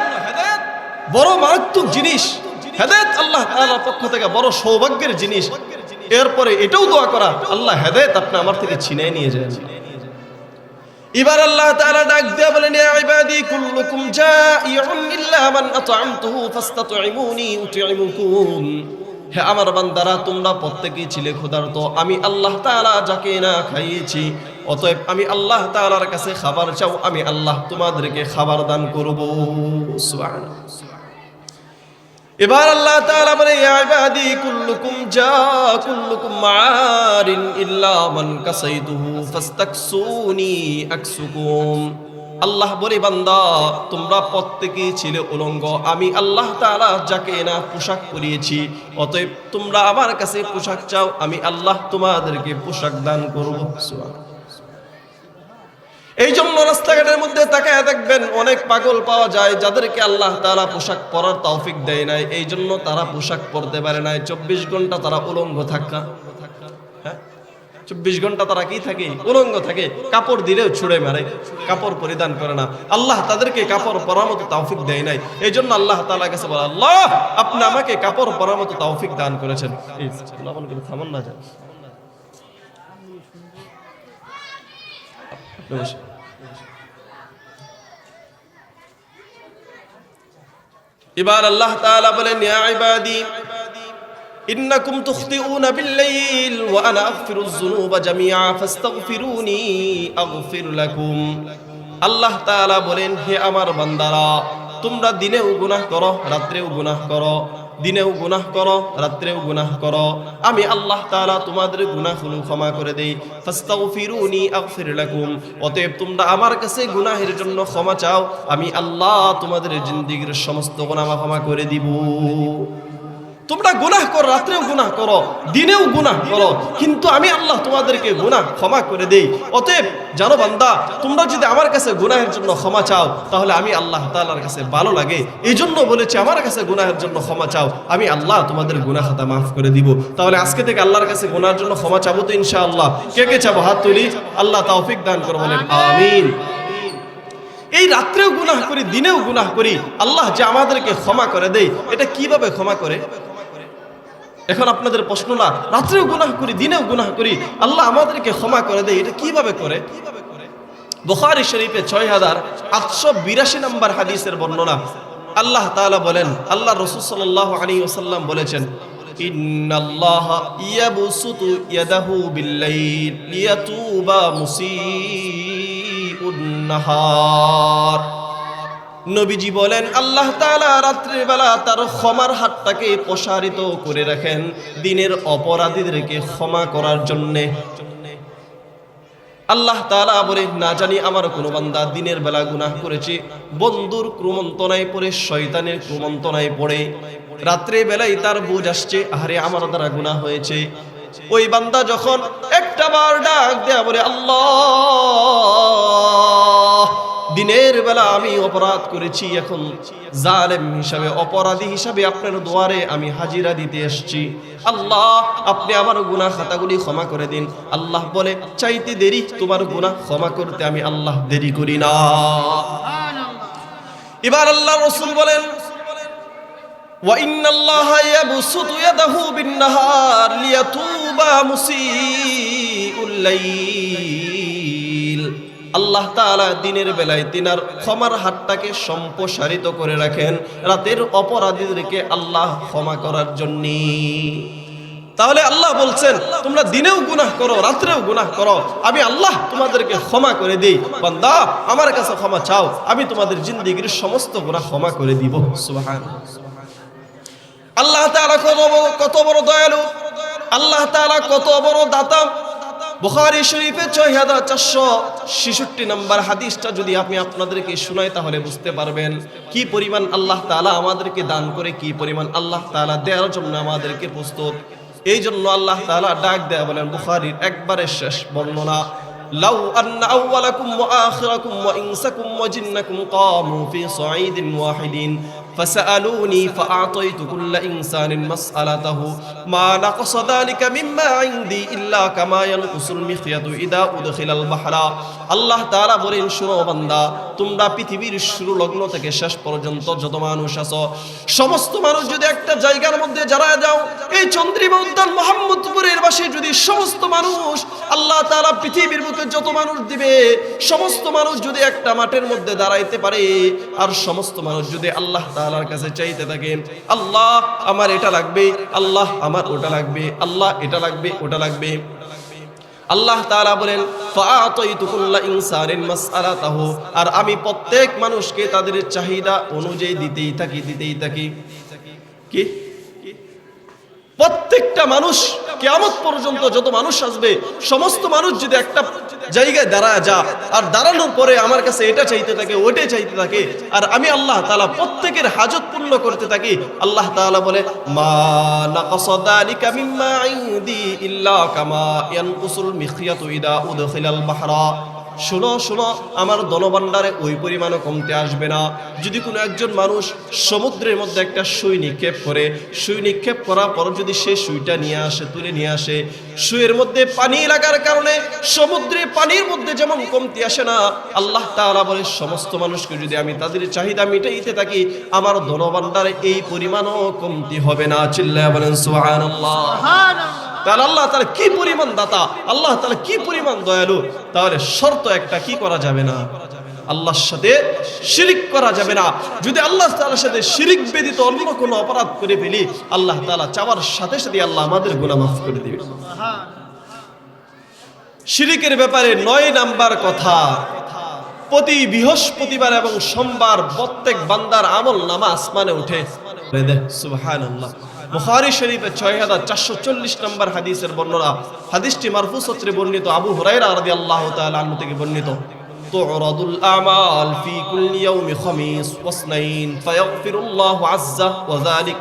বড় মারাত্মক জিনিস, হেদায়েত আল্লাহ তাআলার পক্ষ থেকে বড় সৌভাগ্যের জিনিস। এরপরে এটাও দোয়া করা, আল্লাহ হেদায়েত আপনি আমার থেকে ছিনিয়ে নিয়ে যান। এবার আল্লাহ তাআলা ডাক দিয়ে বলেন, ইয়া ইবাদি কুল্লুকুম জাইউন ইল্লা মান আত'আমতুহু ফাস্তাত'ইমুনি উত'ইমুকুম, হে আমার বান্দারা তোমরা প্রত্যেকেই ছিলে ক্ষুধার্ত, আমি আল্লাহ তাআলা যাকে না খাইয়েছি, অতএব আমি আল্লাহ তাআলার কাছে খাবার চাও, আমি আল্লাহ তোমাদেরকে খাবার দান করব। সুবহানাল্লাহ। এবার আল্লাহ তাআলা বলে, ইয়া ইবাদি কুল্লুকুম কুল্লুকুম মারিন ইল্লা মান কাসাইতুহু ফাস্তাকসুনি আকসুকুম, আল্লাহ বলে বান্দা তোমরা প্রত্যেকেই ছিলে উলঙ্গ, আমি আল্লাহ তাআলা যাকে না পোশাক পরিয়েছি, অতএব তোমরা আমার কাছে পোশাক চাও, আমি আল্লাহ তোমাদেরকে পোশাক দান করব। সুবহানাল্লাহ। এই জন্য রাস্তাঘাটের মধ্যে তাকায় দেখবেন অনেক পাগল পাওয়া যায় যাদেরকে আল্লাহ তাআলা পোশাক পরার তৌফিক দেয় নাই, এই জন্য তারা পোশাক পরতে পারে নাই। 24 ঘন্টা তারা উলঙ্গ থাকা, হ্যাঁ 24 ঘন্টা তারা কি থাকে? উলঙ্গ থাকে। কাপড় দিলেও ছুঁড়ে মারে, কাপড় পরিধান করে না। আল্লাহ তাদেরকে কাপড় পরার মতো তৌফিক দেয় নাই, এই জন্য আল্লাহ তাআলার কাছে বলে, আল্লাহ আপনি আমাকে কাপড় পরার মতো তৌফিক দান করেছেন। থামুন না যায়। এবার আল্লাহ তাআলা বলেন, ইয়া ইবাদি ইন্নাকুম তুখতিউনা বিল-লাইল ওয়া আনা আগফিরুয যুনুবা জামিআ ফাস্তাগফিরুনি আগফির লাকুম। আল্লাহ তাআলা বলেন, হে আমার বান্দারা তোমরা দিনেও গুনাহ করো রাত্রেও গুনাহ করো, দিনেও গুনাহ করো রাত্রেও গুনাহ করো, আমি আল্লাহ তাআলা তোমাদের গুনাহগুলো ক্ষমা করে দেই। ফাস্তাগফিরুনি আগফির লাকুম, অতএব তোমরা আমার কাছে গুনাহের জন্য ক্ষমা চাও, আমি আল্লাহ তোমাদের জিন্দেগীর সমস্ত গুনাহ ক্ষমা করে দিব। তোমরা গুনাহ করো, রাত্রেও গুনাহ করো, দিনেও গুনাহ করো, কিন্তু আমি আল্লাহ তোমাদেরকে গুনাহ ক্ষমা করে দেই। অতএব জানো বান্দা, তোমরা যদি আমার কাছে গুনাহের জন্য ক্ষমা চাও তাহলে আমি আল্লাহ তাআলার কাছে ভালো লাগে, এই জন্য বলেছি আমার কাছে গুনাহের জন্য ক্ষমা চাও, আমি আল্লাহ তোমাদের গুনাহ খাতা মাফ করে দিব। তাহলে আজকে থেকে আল্লাহর কাছে গুনাহের জন্য ক্ষমা চাবো তো ইনশাআল্লাহ? কে কে চাবো? হাত তুলি। আল্লাহ তৌফিক দান করে বলেন আমিন। এই রাত্রেও গুনাহ করি, দিনেও গুনাহ করি, আল্লাহ যে আমাদেরকে ক্ষমা করে দেয়, এটা কিভাবে ক্ষমা করে? এখন আপনাদের প্রশ্ন না, রাত্রেও গুনাহ করি দিনেও গুনাহ করি, আল্লাহ আমাদেরকে ক্ষমা করে দেয়, এটা কিভাবে করে? বুখারী শরীফে 6882 নম্বর হাদিসের বর্ণনা। আল্লাহ তাআলা বলেন, আল্লাহ রাসূল সাল্লাল্লাহু আলাইহি ওয়াসাল্লাম বলেছেন, ইন্নাল্লাহা ইয়াবসুতু ইয়াদাহু বিল-লাইল লিয়াতুবা মুসিউন নাহার। নবীজি বলেন, আল্লাহ তাআলা রাত্রির বেলা তার ক্ষমার হাতটাকে প্রসারিত করে রাখেন দিনের অপরাধীদেরকে ক্ষমা করার জন্যে। আল্লাহ তাআলা বলে, না জানি আমার কোন বান্দা দিনের বেলা গুনাহ করেছে, বন্ধুর কুমন্ত্রণায় পড়ে, শয়তানের কুমন্ত্রণায় পড়ে, রাত্রে বেলায় তার বুঝ আসছে আরে আমার দ্বারা গুনাহ হয়েছে, ওই বান্দা যখন একটা বার ডাক দেয়া বলে, আল্লাহ দিনের বেলা আমি অপরাধ করেছি, এখন জালেম হিসাবে, অপরাধী হিসাবে আপনার দুয়ারে আমি হাজিরা দিতে এসেছি, আল্লাহ আপনি আমার গুনাহ খাতাগুলি ক্ষমা করে দিন। আল্লাহ বলে, চাইতে দেরি, তোমার গুনাহ ক্ষমা করতে আমি আল্লাহ দেরি করি না। এবার আল্লাহ রাসূল বলেন, ওয়া ইন্নাল্লাহা ইয়াবসুতু ইয়াদাহু বিন-নাহার লিয়াতুবা মুসিউল লাইল। আল্লাহ তাআলা দিনের বেলায় তিনার ক্ষমার হাতটাকে সম্প্রসারিত করে রাখেন রাতের অপরাধীদেরকে আল্লাহ ক্ষমা করার জন্য। তাহলে আল্লাহ বলছেন, তোমরা দিনেও গুনাহ করো রাত্রেও গুনাহ করো, আমি আল্লাহ তোমাদেরকে ক্ষমা করে দেই। বান্দা আমার কাছে ক্ষমা চাও, আমি তোমাদের জিন্দেগীর সমস্ত গুনাহ ক্ষমা করে দিব। সুবহানাল্লাহ। আল্লাহ তাআলা কত বড় দয়ালু, আল্লাহ তাআলা কত বড় দাতা। বুখারী শরীফে 6466 নম্বর হাদিসটা যদি আমি আপনাদেরকে শোনাই তাহলে বুঝতে পারবেন কি পরিমাণ আল্লাহ তাআলা আমাদেরকে দান করে, কি পরিমাণ আল্লাহ তাআলা দেওয়ার জন্য আমাদেরকে প্রস্তুত। এই জন্য আল্লাহ তাআলা ডাক দেয়া বলেন বুখারীর একবারে শেষ বর্ণনা, লাউ আন্না আউওয়ালাকুম ওয়া আখিরাকুম ওয়া ইনসাকুম ওয়া জিন্নাকুম কামু ফি সাঈদিন ওয়াহিদিন ফাসআলুনি ফাআতাইতু কুল্লা ইনসানিন মাসআলাতাহু মা নাকাসা যালিকা মিম্মা ইনদি ইল্লা কামা ইয়ানকুসুল মিখয়াতু ইদা উদখিলাল বাহরা। আল্লাহ তাআলা বলেন, শুনো বান্দা, তোমরা পৃথিবীর শুরু লগ্ন থেকে শেষ পর্যন্ত যত মানুষ আছো, সমস্ত মানুষ যদি একটা জায়গার মধ্যে যারা যাও, এই চন্দ্রিমা উদ্যান মোহাম্মদপুরের পাশে যদি সমস্ত মানুষ, আল্লাহ তাআলা পৃথিবীর বুকে যত মানুষ দিবে, সমস্ত মানুষ যদি একটা মাঠের মধ্যে দাঁড়াইতে পারে, আর সমস্ত মানুষ যদি আল্লাহ তাআলার কাছে চাইতে থাকে, আল্লাহ আমার এটা লাগবে, আল্লাহ আমার ওটা লাগবে, আল্লাহ এটা লাগবে ওটা লাগবে, আল্লাহ তাআলা বলেন ফাআতাইতু কুল্লা ইনসানিন মাসআলাতাহু, আর আমি প্রত্যেক মানুষকে তাদের চাহিদা অনুযায়ী দিতেই থাকি। কি প্রত্যেকটা মানুষ কিয়ামত পর্যন্ত যত মানুষ আসবে, সমস্ত মানুষ যদি একটা জায়গায় দাঁড়ায় যা, আর দাঁড়ানোর পরে আমার কাছে এটা চাইতে থাকে ওটা চাইতে থাকে, আর আমি আল্লাহ তাআলা প্রত্যেকের হাজত পূর্ণ করতে থাকি, আল্লাহ তাআলা বলে মা নাকাসা যালিকা মিম্মা ইনদি ইল্লা কামা ইয়ানকুসুল মিখয়াতু ইদা উদখিলাল বাহরা। শোনো শোনো, আমার ধনভাণ্ডারে ওই পরিমাণও কমতে আসবে না। যদি কোনো একজন মানুষ সমুদ্রের মধ্যে একটা সুই নিক্ষেপ করে, সুই নিক্ষেপ করার পর যদি সে সুইটা নিয়ে আসে, তুলে নিয়ে আসে, সুইয়ের মধ্যে পানি লাগার কারণে সমুদ্রে পানির মধ্যে যেমন কমতি আসে না, আল্লাহ তাআলা বলে সমস্ত মানুষকে যদি আমি তাদের চাহিদা মিটাইতে থাকি, আমার ধনভাণ্ডারে এই পরিমাণও কমতি হবে না। চিল্লায়া বলেন সুবহানাল্লাহ। তাহলে আল্লাহ তাআলা কি পরিমাণ দাতা, আল্লাহ তাআলা কি পরিমাণ দয়ালু। তাহলে শর্ত একটা, কি করা যাবে না, আল্লাহর সাথে শিরিক করা যাবে না। যদি আল্লাহ তাআলার সাথে শিরিক ব্যতীত অন্য কোনো অপরাধ করে ফেলি, আল্লাহ তাআলা চাওয়ার সাথে সাথে আল্লাহ আমাদের গুনাহ মাফ করে দিবেন। শিরিকের ব্যাপারে 9 নাম্বার কথা, প্রতি বৃহস্পতিবার এবং সোমবার প্রত্যেক বান্দার আমলনামা আসমানে উঠে। সুবহানাল্লাহ। বুখারী শরীফে 6440 নম্বর হাদিসের বর্ণনা, হাদিসটি মারফু সূত্রে বর্ণিত, আবু হুরায়রা রাদিয়াল্লাহু তাআলা আনহু থেকে বর্ণিত। তু'রাদুল আমাল ফি কুল্লি ইয়াউমি খামিস ওয়া ইসনাইন ফায়াগফিরুল্লাহু আযজা ওয়া যালিক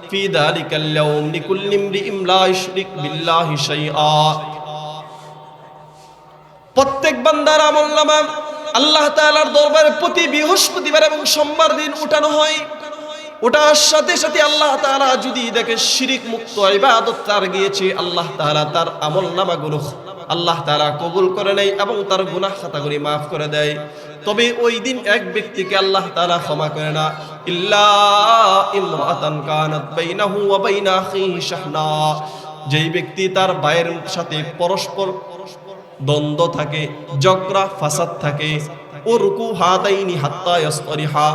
ফি যালিকাল ইয়াউম লিকুল্লি ইমরিইন লা ইউশরিক বিল্লাহি শাইআ। প্রত্যেক বান্দার আমলনামা আল্লাহ তাআলার দরবারে প্রতি বৃহস্পতিবার এবং সোমবার দিন উঠানো হয়। ওটার সাথে সাথে আল্লাহ তাআলা যদি দেখে শিরিক মুক্ত ইবাদত তার গিয়েছে, আল্লাহ তাআলা তার আমলনামাগুলো আল্লাহ তাআলা কবুল করে নেয় এবং তার গুনাহ খাতাগুলি মাফ করে দেয়। তবে ওই দিন এক ব্যক্তিকে আল্লাহ তাআলা ক্ষমা করে না, ইল্লা ইমরাতান কানাত বাইনাহু ওয়া বাইনা আখিহি শাহনা। যেই ব্যক্তি তার ভাইয়ের সাথে পরস্পর দ্বন্দ্ব থাকে, ঝগড়া ফাসাদ থাকে, ও রুকু হাদাইনি হাত্তা ইয়াসরিহা,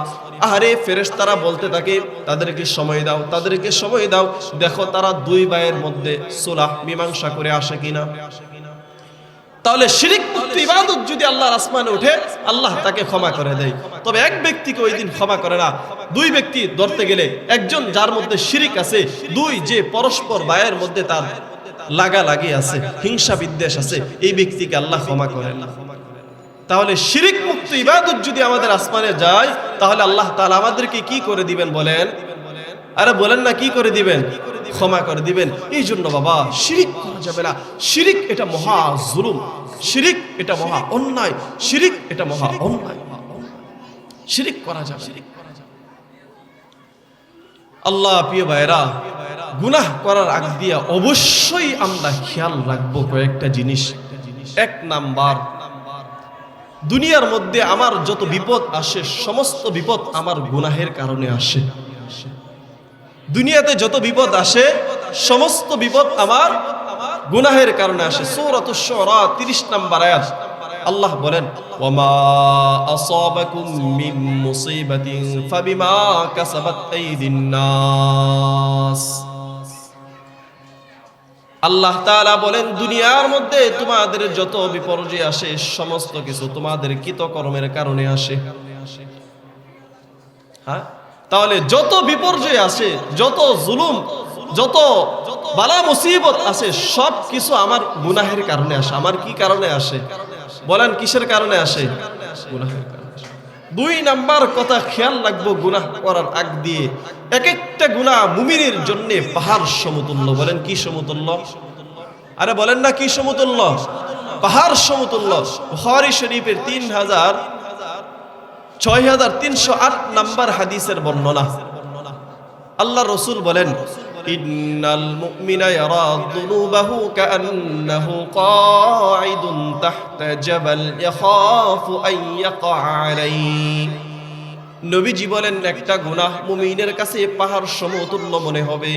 আরে ফেরেশতারা বলতে থাকে তাদেরকে সময় দাও, তাদেরকে সময় দাও, দেখো তারা দুই ভাইয়ের মধ্যে সুলহ মীমাংসা করে আসে কিনা। তাহলে শিরিক মুক্ত ইবাদত যদি আল্লাহর আসমানে ওঠে, আল্লাহ তাকে ক্ষমা করে দেয়। তবে এক ব্যক্তিকে ওই দিন ক্ষমা করে না। দুই ব্যক্তি ধরতে গেলে, একজন যার মধ্যে শিরিক আছে, দুই যে পরস্পর ভাইয়ের মধ্যে তার লাগালাগি আছে, হিংসা বিদ্বেষ আছে, এই ব্যক্তিকে আল্লাহ ক্ষমা করেন না। তাহলে শিরিক মুক্ত ইবাদত যদি আমাদের আসমানে যায়, তাহলে আল্লাহ তাআলা আমাদেরকে কি করে দিবেন বলেন? আরে বলেন না, কি করে দিবেন? ক্ষমা করে দিবেন। এই জন্য বাবা শিরিক করা যাবে না। শিরিক এটা মহা জুলুম, শিরিক এটা মহা অন্যায়, শিরিক এটা মহা অন্যায়, শিরিক করা যাবে। আল্লাহ প্রিয় ভাইরা, গুনাহ করার আগ দিয়ে অবশ্যই আমরা খেয়াল রাখবো কয়েকটা জিনিস। 1 নাম্বার, দুনিয়ার মধ্যে আমার যত বিপদ আসে, সমস্ত বিপদ আমার গুনাহের কারণে আসে। দুনিয়াতে যত বিপদ আসে, সমস্ত বিপদ আমার গুনাহের কারণে আসে। সূরাতুশ শুআরা 30 নম্বর আয়াত, আল্লাহ বলেন ওয়ামা আসাবাকুম মিন মুসিবাতিন ফাবিমা কাসাবাত আইদিন নাস। আল্লাহ তাআলা বলেন দুনিয়ার মধ্যে তোমাদের যত বিপর্যয় আসে, সমস্ত কিছু তোমাদের কৃতকর্মের কারণে আসে। হ্যাঁ, তাহলে যত বিপর্যয় আসে, যত জুলুম, যত বালা মুসিবত আসে, সব কিছু আমার গুনাহের কারণে আসে। আমার কি কারণে আসে বলেন? কিসের কারণে আসে? গুনাহের কারণে। 2 নাম্বার কথা খেয়াল রাখবো গুনাহ করার আগ দিয়ে, এক একটা গুনাহ মুমিনের জন্য পাহাড় সমতুল্য। বলেন কি সমতুল্য? আরে বলেন না কি সমতুল্য? পাহাড় সমতুল্য। বুখারী শরীফের 6308 নাম্বার হাদিসের বর্ণনা। আল্লাহ রাসূল বলেন, ইন্নাল মুমিনা ইয়ারা যুনুবাহু কাআন্নাহু কাঈদুন তাহতা জাবাল ইয়াখাফু আন ইয়াকা আলাইহি। নবীজি বলেন, একটা গুনাহ মুমিনের কাছে পাহাড় সমতুল্য মনে হবে।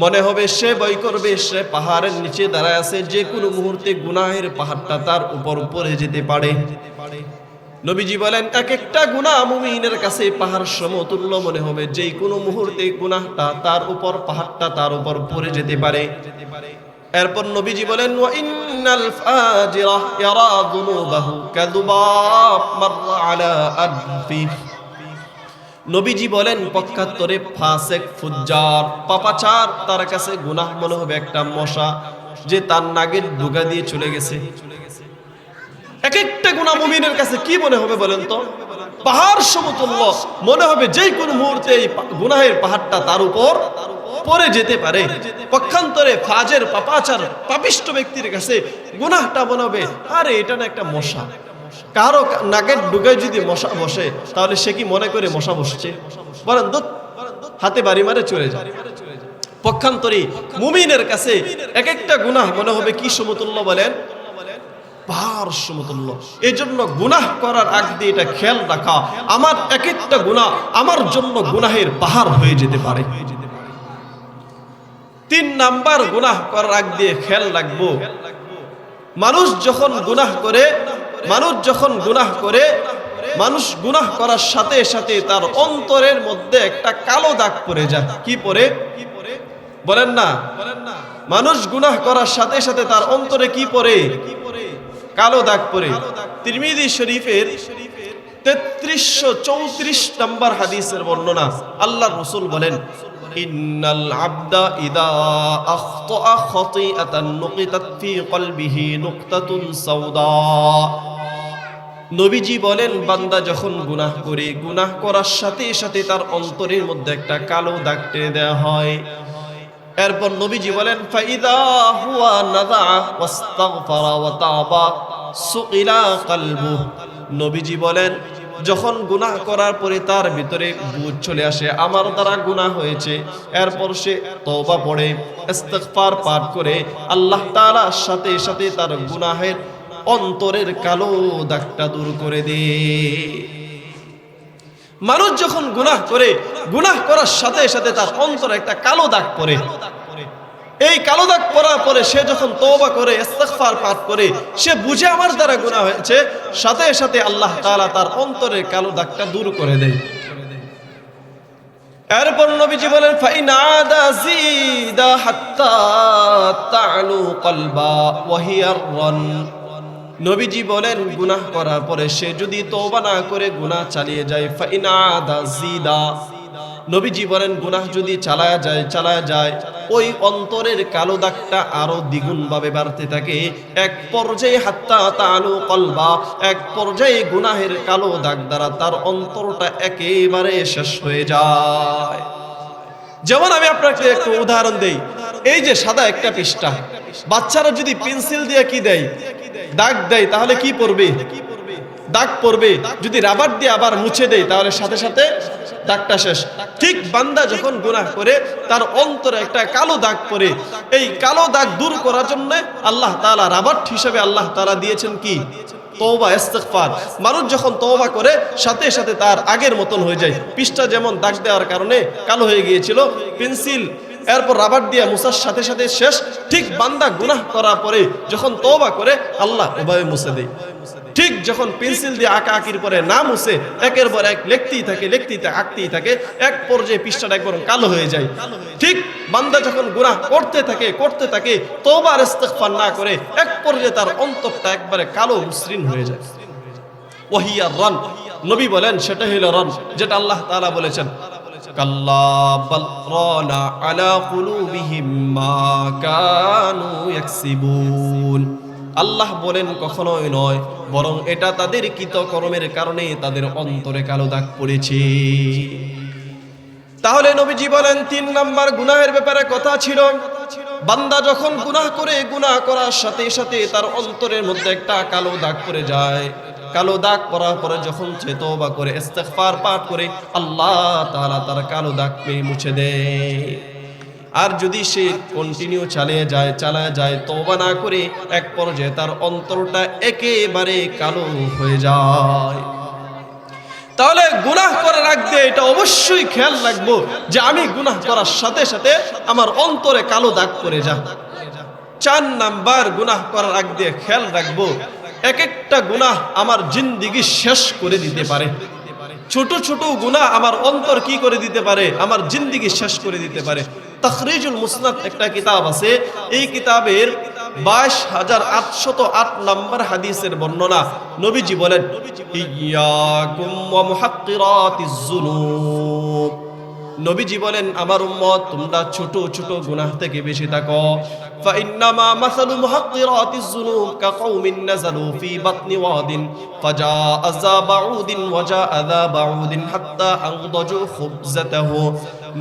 মনে হবে সে ভয় করবে, সে পাহাড়ের নিচে দাঁড়ায় আছে, যে কোনো মুহূর্তে গুনাহের পাহাড়টা তার উপর পড়ে যেতে পারে। নবীজি বলেন, এক একটা গুনাহ মুমিনের কাছে পাহাড় সমতুল্য মনে হবে, যে কোনো মুহূর্তে গুনাহটা তার উপর, পাহাড়টা তার উপর পড়ে যেতে পারে। এরপর নবীজি বলেন, ওয়া ইন্নাল ফাজিরা ইয়ারা যুনুবাহু কাযুবাব মাররা আলা আনফি। নবীজি বলেন, পক্ষান্তরে ফাসিক, ফুজ্জার, পাপাচার, তার কাছে গুনাহ মনে হবে একটা মশা যে তার নাগের ডুগা দিয়ে চলে গেছে। এক একটা গুনাহ মুমিনের কাছে কি মনে হবে বলেন তো? পাহাড় সমতুল্য মনে হবে, যে কোনো মুহূর্তে এই গুনাহের পাহাড়টা তার উপর পড়ে যেতে পারে। পক্ষান্তরে ফাজের, পাপাচার, পাপিষ্ট ব্যক্তির কাছে গুনাহটা মনে হবে, আরে এটা না একটা মশা। কারো নাগের ডুগায় যদি মশা বসে, তাহলে সে কি মনে করে মশা বসছে? বলেন তো, হাতে বাড়ি মারে চলে যায়। পক্ষান্তরে মুমিনের কাছে এক একটা গুনাহ মনে হবে কি সমতুল্য বলেন? পাহাড় সমতুল্য। এই জন্য গুনাহ করার আগ দিয়ে এটা খেয়াল রাখা, আমার এক একটা গুনাহ আমার জন্য গুনাহের পাহাড় হয়ে যেতে পারে। 3 নাম্বার গুনাহ করার আগ দিয়ে খেয়াল রাখবো, মানুষ যখন গুনাহ করে, মানুষ গুনাহ করার সাথে সাথে তার অন্তরের মধ্যে একটা কালো দাগ পড়ে যায়। কি পড়ে? বলেন না। মানুষ গুনাহ করার সাথে সাথে তার অন্তরে কি পড়ে? কালো দাগ পড়ে। তিরমিজি শরীফের 3334 নম্বর হাদিসের বর্ণনা। আল্লাহর রাসূল বলেন, ইন্নাল আবদা ইদা আখতা খাতিআতান নুকিতাত ফি কলবিহি নুকতাতুন সাওদা। নবীজি বলেন, বান্দা যখন গুনাহ করে, গুনাহ করার সাথে সাথে তার অন্তরের মধ্যে একটা কালো দাগ টেনে দেওয়া হয়। এরপর নবীজি বলেন, ফাইদা হুয়া নাযা ওয়াস্তাগফারা ওয়া তাবা সুকিলা কলবু। নবীজি বলেন, যখন গুনাহ করার পরে তার ভিতরে বুঝ চলে আসে, আমার দ্বারা গুনাহ হয়েছে, এরপর সে তওবা পড়ে, ইস্তিগফার পাঠ করে, আল্লাহ তাআলার সাথে সাথে তার গুনাহের অন্তরের কালো দাগটা দূর করে দেয়। মানুষ যখন গুনাহ করে, গুনাহ করার সাথে সাথে তার অন্তরে একটা কালো দাগ পড়ে। এই কালো দাগ পড়ার পরে সে যখন তওবা করে, ইস্তিগফার পাঠ করে, সে বুঝে আমার দ্বারা গুনাহ হয়েছে, সাথে সাথে আল্লাহ তাআলা তার অন্তরের কালো দাগটা দূর করে দেয়। এরপর নবীজি বলেন, ফাইন আদা জিদা হাত্তা তা'লু কলবা ওয়া হিয়া রান। নবীজি বলেন, গুনাহ করার পরে সে যদি তওবা না করে গুনাহ চালিয়ে যায়, ফাইন আদা জিদা, নবীজি বলেন, গুনাহ যদি চালায়া যায়, ওই অন্তরের কালো দাগটা আরো দ্বিগুণ ভাবে বাড়তে থাকে। এক পর্যায়ে হাত্তা তা'লু কলবা, এক পর্যায়ে গুনাহের কালো দাগ দ্বারা তার অন্তরটা একেবারে শেষ হয়ে যায়। যেমন আমি আপনাকে একটু উদাহরণ দেই, এই যে সাদা একটা পৃষ্ঠা, বাচ্চারা যদি পেন্সিল দিয়ে কি দেয়, দাগ দেয়, তাহলে কি পড়বে? দাগ পড়বে। যদি রাবার দিয়ে আবার মুছে দেয়, তাহলে সাথে সাথে দাগটা শেষ। ঠিক বান্দা যখন গুনাহ করে, তার অন্তরে একটা কালো দাগ পড়ে, এই কালো দাগ দূর করার জন্য আল্লাহ তাআলা রাবার হিসেবে আল্লাহ তাআলা দিয়েছেন কি? তওবা, ইস্তিগফার। মানুষ যখন তওবা করে, সাথে সাথে তার আগের মতন হয়ে যায়। পৃষ্ঠা যেমন দাগ দেওয়ার কারণে কালো হয়ে গিয়েছিল, পেন্সিল এরপর রাবার দিয়ে মুছার সাথে সাথে শেষ। ঠিক বান্দা গুনাহ করার পরে যখন তওবা করে, আল্লাহ ওভাবে মুছে দেয়। ঠিক যখন পেন্সিল দিয়ে আঁকা আঁকির পরে না মুছে, একের পর এক লিখতেই থাকে, আঁকতেই থাকে, এক পর্যায়ে পৃষ্ঠাটা একবার কালো হয়ে যায়। ঠিক বান্দা যখন গুনাহ করতে থাকে, তওবা আর ইস্তিগফার না করে, এক পর্যায়ে তার অন্তরটা একবারে কালো মসৃণ হয়ে যায়। ওয়াহিয়া রান, নবী বলেন সেটা হলো রন, যেটা আল্লাহ তাআলা বলেছেন কাল্লা বাল রানা আলা কুলুবিহিম মা কানু ইয়াকসিবুন। আল্লাহ বলেন কখনোই নয়, বরং এটা তাদের কৃতকর্মের কারণে তাদের অন্তরে কালো দাগ পড়েছে। তাহলে নবীজি বলেন ৩ নাম্বার গুনাহের ব্যাপারে কথা ছিল, বান্দা যখন গুনাহ করে, গুনাহ করার সাথে সাথে তার অন্তরের মধ্যে একটা কালো দাগ পড়ে যায়। কালো দাগ পড়ার পরে যখন সে তওবা করে, ইস্তিগফার পাঠ করে, আল্লাহ তাআলা তার কালো দাগকে মুছে দেয়। আর যদি সে কন্টিনিউ চালিয়ে যায় তওবা না করে, এক পর্যায়ে তার অন্তরটা একেবারে কালো হয়ে যায়। তাহলে গুনাহ করার আগে এটা অবশ্যই খেয়াল রাখবো যে আমি গুনাহ করার সাথে সাথে আমার অন্তরে কালো দাগ পড়ে যায়। ৪ নাম্বার গুনাহ করার আগে খেয়াল রাখবো এক একটা গুনাহ আমার জিন্দেগি শেষ করে দিতে পারে। ছোট ছোট গুনাহ আমার অন্তর কি করে দিতে পারে, আমার জিন্দেগি শেষ করে দিতে পারে। তাখরিজুল মুসনাদ একটা কিতাব আছে, এই কিতাবের ২২,৮০৮ নম্বর হাদিসের বর্ণনা। নবীজি বলেন ইয়াকুম ওয়া মুহাক্কিরাতিজ যুনুব। নবীজি বলেন আমার উম্মত তোমরা ছোট ছোট গুনাহ থেকে বেঁচে থাকো। ফা ইন্নামা মাসালু মুহাক্কিরাতিজ যুনুব কাকাউমিন নাযালু ফি বাতনি ওয়াদিন ফাজাআ যা বাউদিন ওয়া জাআ যা বাউদিন হাত্তা আনদাজু খুবজাতাহু।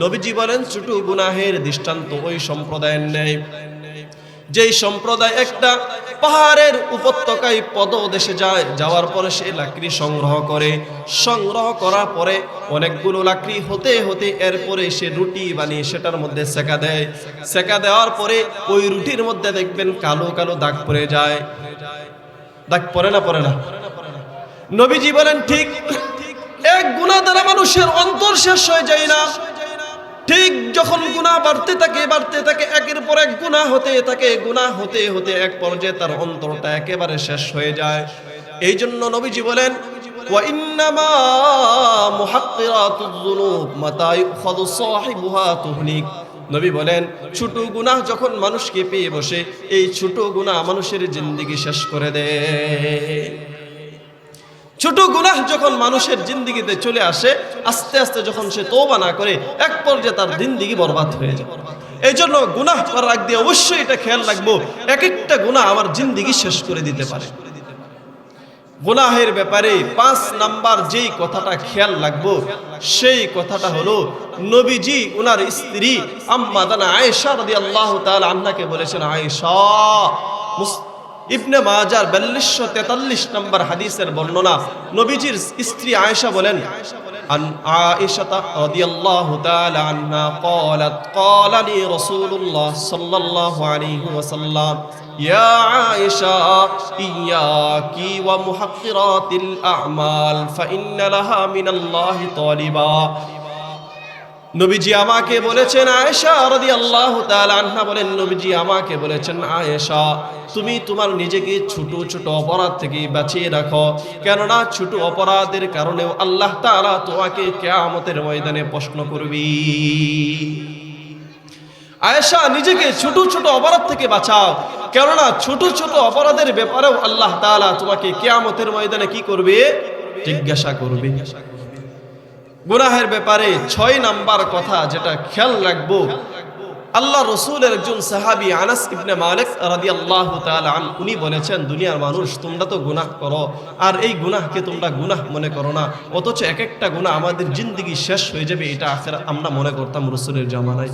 নবীজি বলেন ছোট গুনাহের দৃষ্টান্ত ওই সম্প্রদায়ের ন্যায় যেই সম্প্রদায় একটা পাহাড়ের উপত্যকায় পদদেশে যাওয়ার পরে সে লাকড়ি সংগ্রহ করার পরে অনেকগুলো লাকড়ি হতে হতে এরপরে সে রুটি বানিয়ে সেটার মধ্যে সেকা দেওয়ার পরে ওই রুটির মধ্যে দেখবেন কালো কালো দাগ পড়ে যায়। দাগ পড়ে না? নবীজি বলেন ঠিক এক গুনাহ দ্বারা মানুষের অন্তর শেষ হয়ে যায় না, ঠিক যখন গুনাহ বাড়তে থাকে একের পর এক গুনাহ হতে হতে এক পর্যায়ে তার অন্তরটা একেবারে শেষ হয়ে যায়। এই জন্য নবীজি বলেন ওয়া ইন্নামা মুহাক্কিরাতুয যুনুব মাতা ইউখাযু সাহিবুহা তুহলিক। নবী বলেন ছোট গুনাহ যখন মানুষকে পেয়ে বসে, এই ছোট গুনাহ মানুষের জিন্দেগি শেষ করে দেয়। ছোট গুনাহ যখন মানুষের জিন্দেগিতে চলে আসে, আস্তে আস্তে যখন সে তওবা না করে, এক পর্যায়ে তার জিন্দেগি বরবাদ হয়ে যায়। এই জন্য গুনাহ করার আগে অবশ্যই এটা খেয়াল রাখবো এক একটা গুনাহ আমার জিন্দেগি শেষ করে দিতে পারে। গুনাহের ব্যাপারে ৫ নাম্বার যেই কথাটা খেয়াল রাখবো সেই কথাটা হলো নবীজি ওনার স্ত্রী আম্মা জানা আয়েশা রাদিয়াল্লাহু তাআলা আনহাকে বলেছেন, আয়েশা, ইবনে মাজার ৪২৪৩ নম্বর হাদিসের বর্ণনা। নবীজির স্ত্রী আয়েশা বলেন আন আয়েশা রাদিয়াল্লাহু তাআলা আনহা قالت قال لي رسول الله صلى الله عليه وسلم يا عائشة إياك ومحقرات الأعمال فإن لها من الله طالبا। নবীজি আমাকে বলেছেন, আয়েশা রাদিয়াল্লাহু তাআলা আনহা বলেন নবীজি আমাকে বলেছেন, আয়েশা তুমি তোমার নিজেকে ছোট ছোট অপরাধ থেকে বাঁচিয়ে রাখো, কেননা ছোট অপরাধের কারণেও আল্লাহ তাআলা তোমাকে কিয়ামতের ময়দানে প্রশ্ন করবে। আয়েশা নিজেকে ছোট ছোট অপরাধ থেকে বাঁচাও, কেননা ছোট ছোট অপরাধের ব্যাপারেও আল্লাহ তাআলা তোমাকে কিয়ামতের ময়দানে কি করবে? জিজ্ঞাসা করবে। গুনাহের ব্যাপারে ৬ নাম্বার কথা যেটা খেয়াল রাখবো, আল্লাহ রসুলের একজন সাহাবী আনাস ইবনে মালিক রাদিয়াল্লাহু তাআলা আনহু উনি বলেছেন, দুনিয়ার মানুষ তোমরা তো গুনাহ করো আর এই গুনাহকে তোমরা গুনাহ মনে করো না, অথচ এক একটা গুনাহ আমাদের জিন্দেগি শেষ হয়ে যাবে, এটা আখিরাত আমরা মনে করতাম রসুলের জামানায়।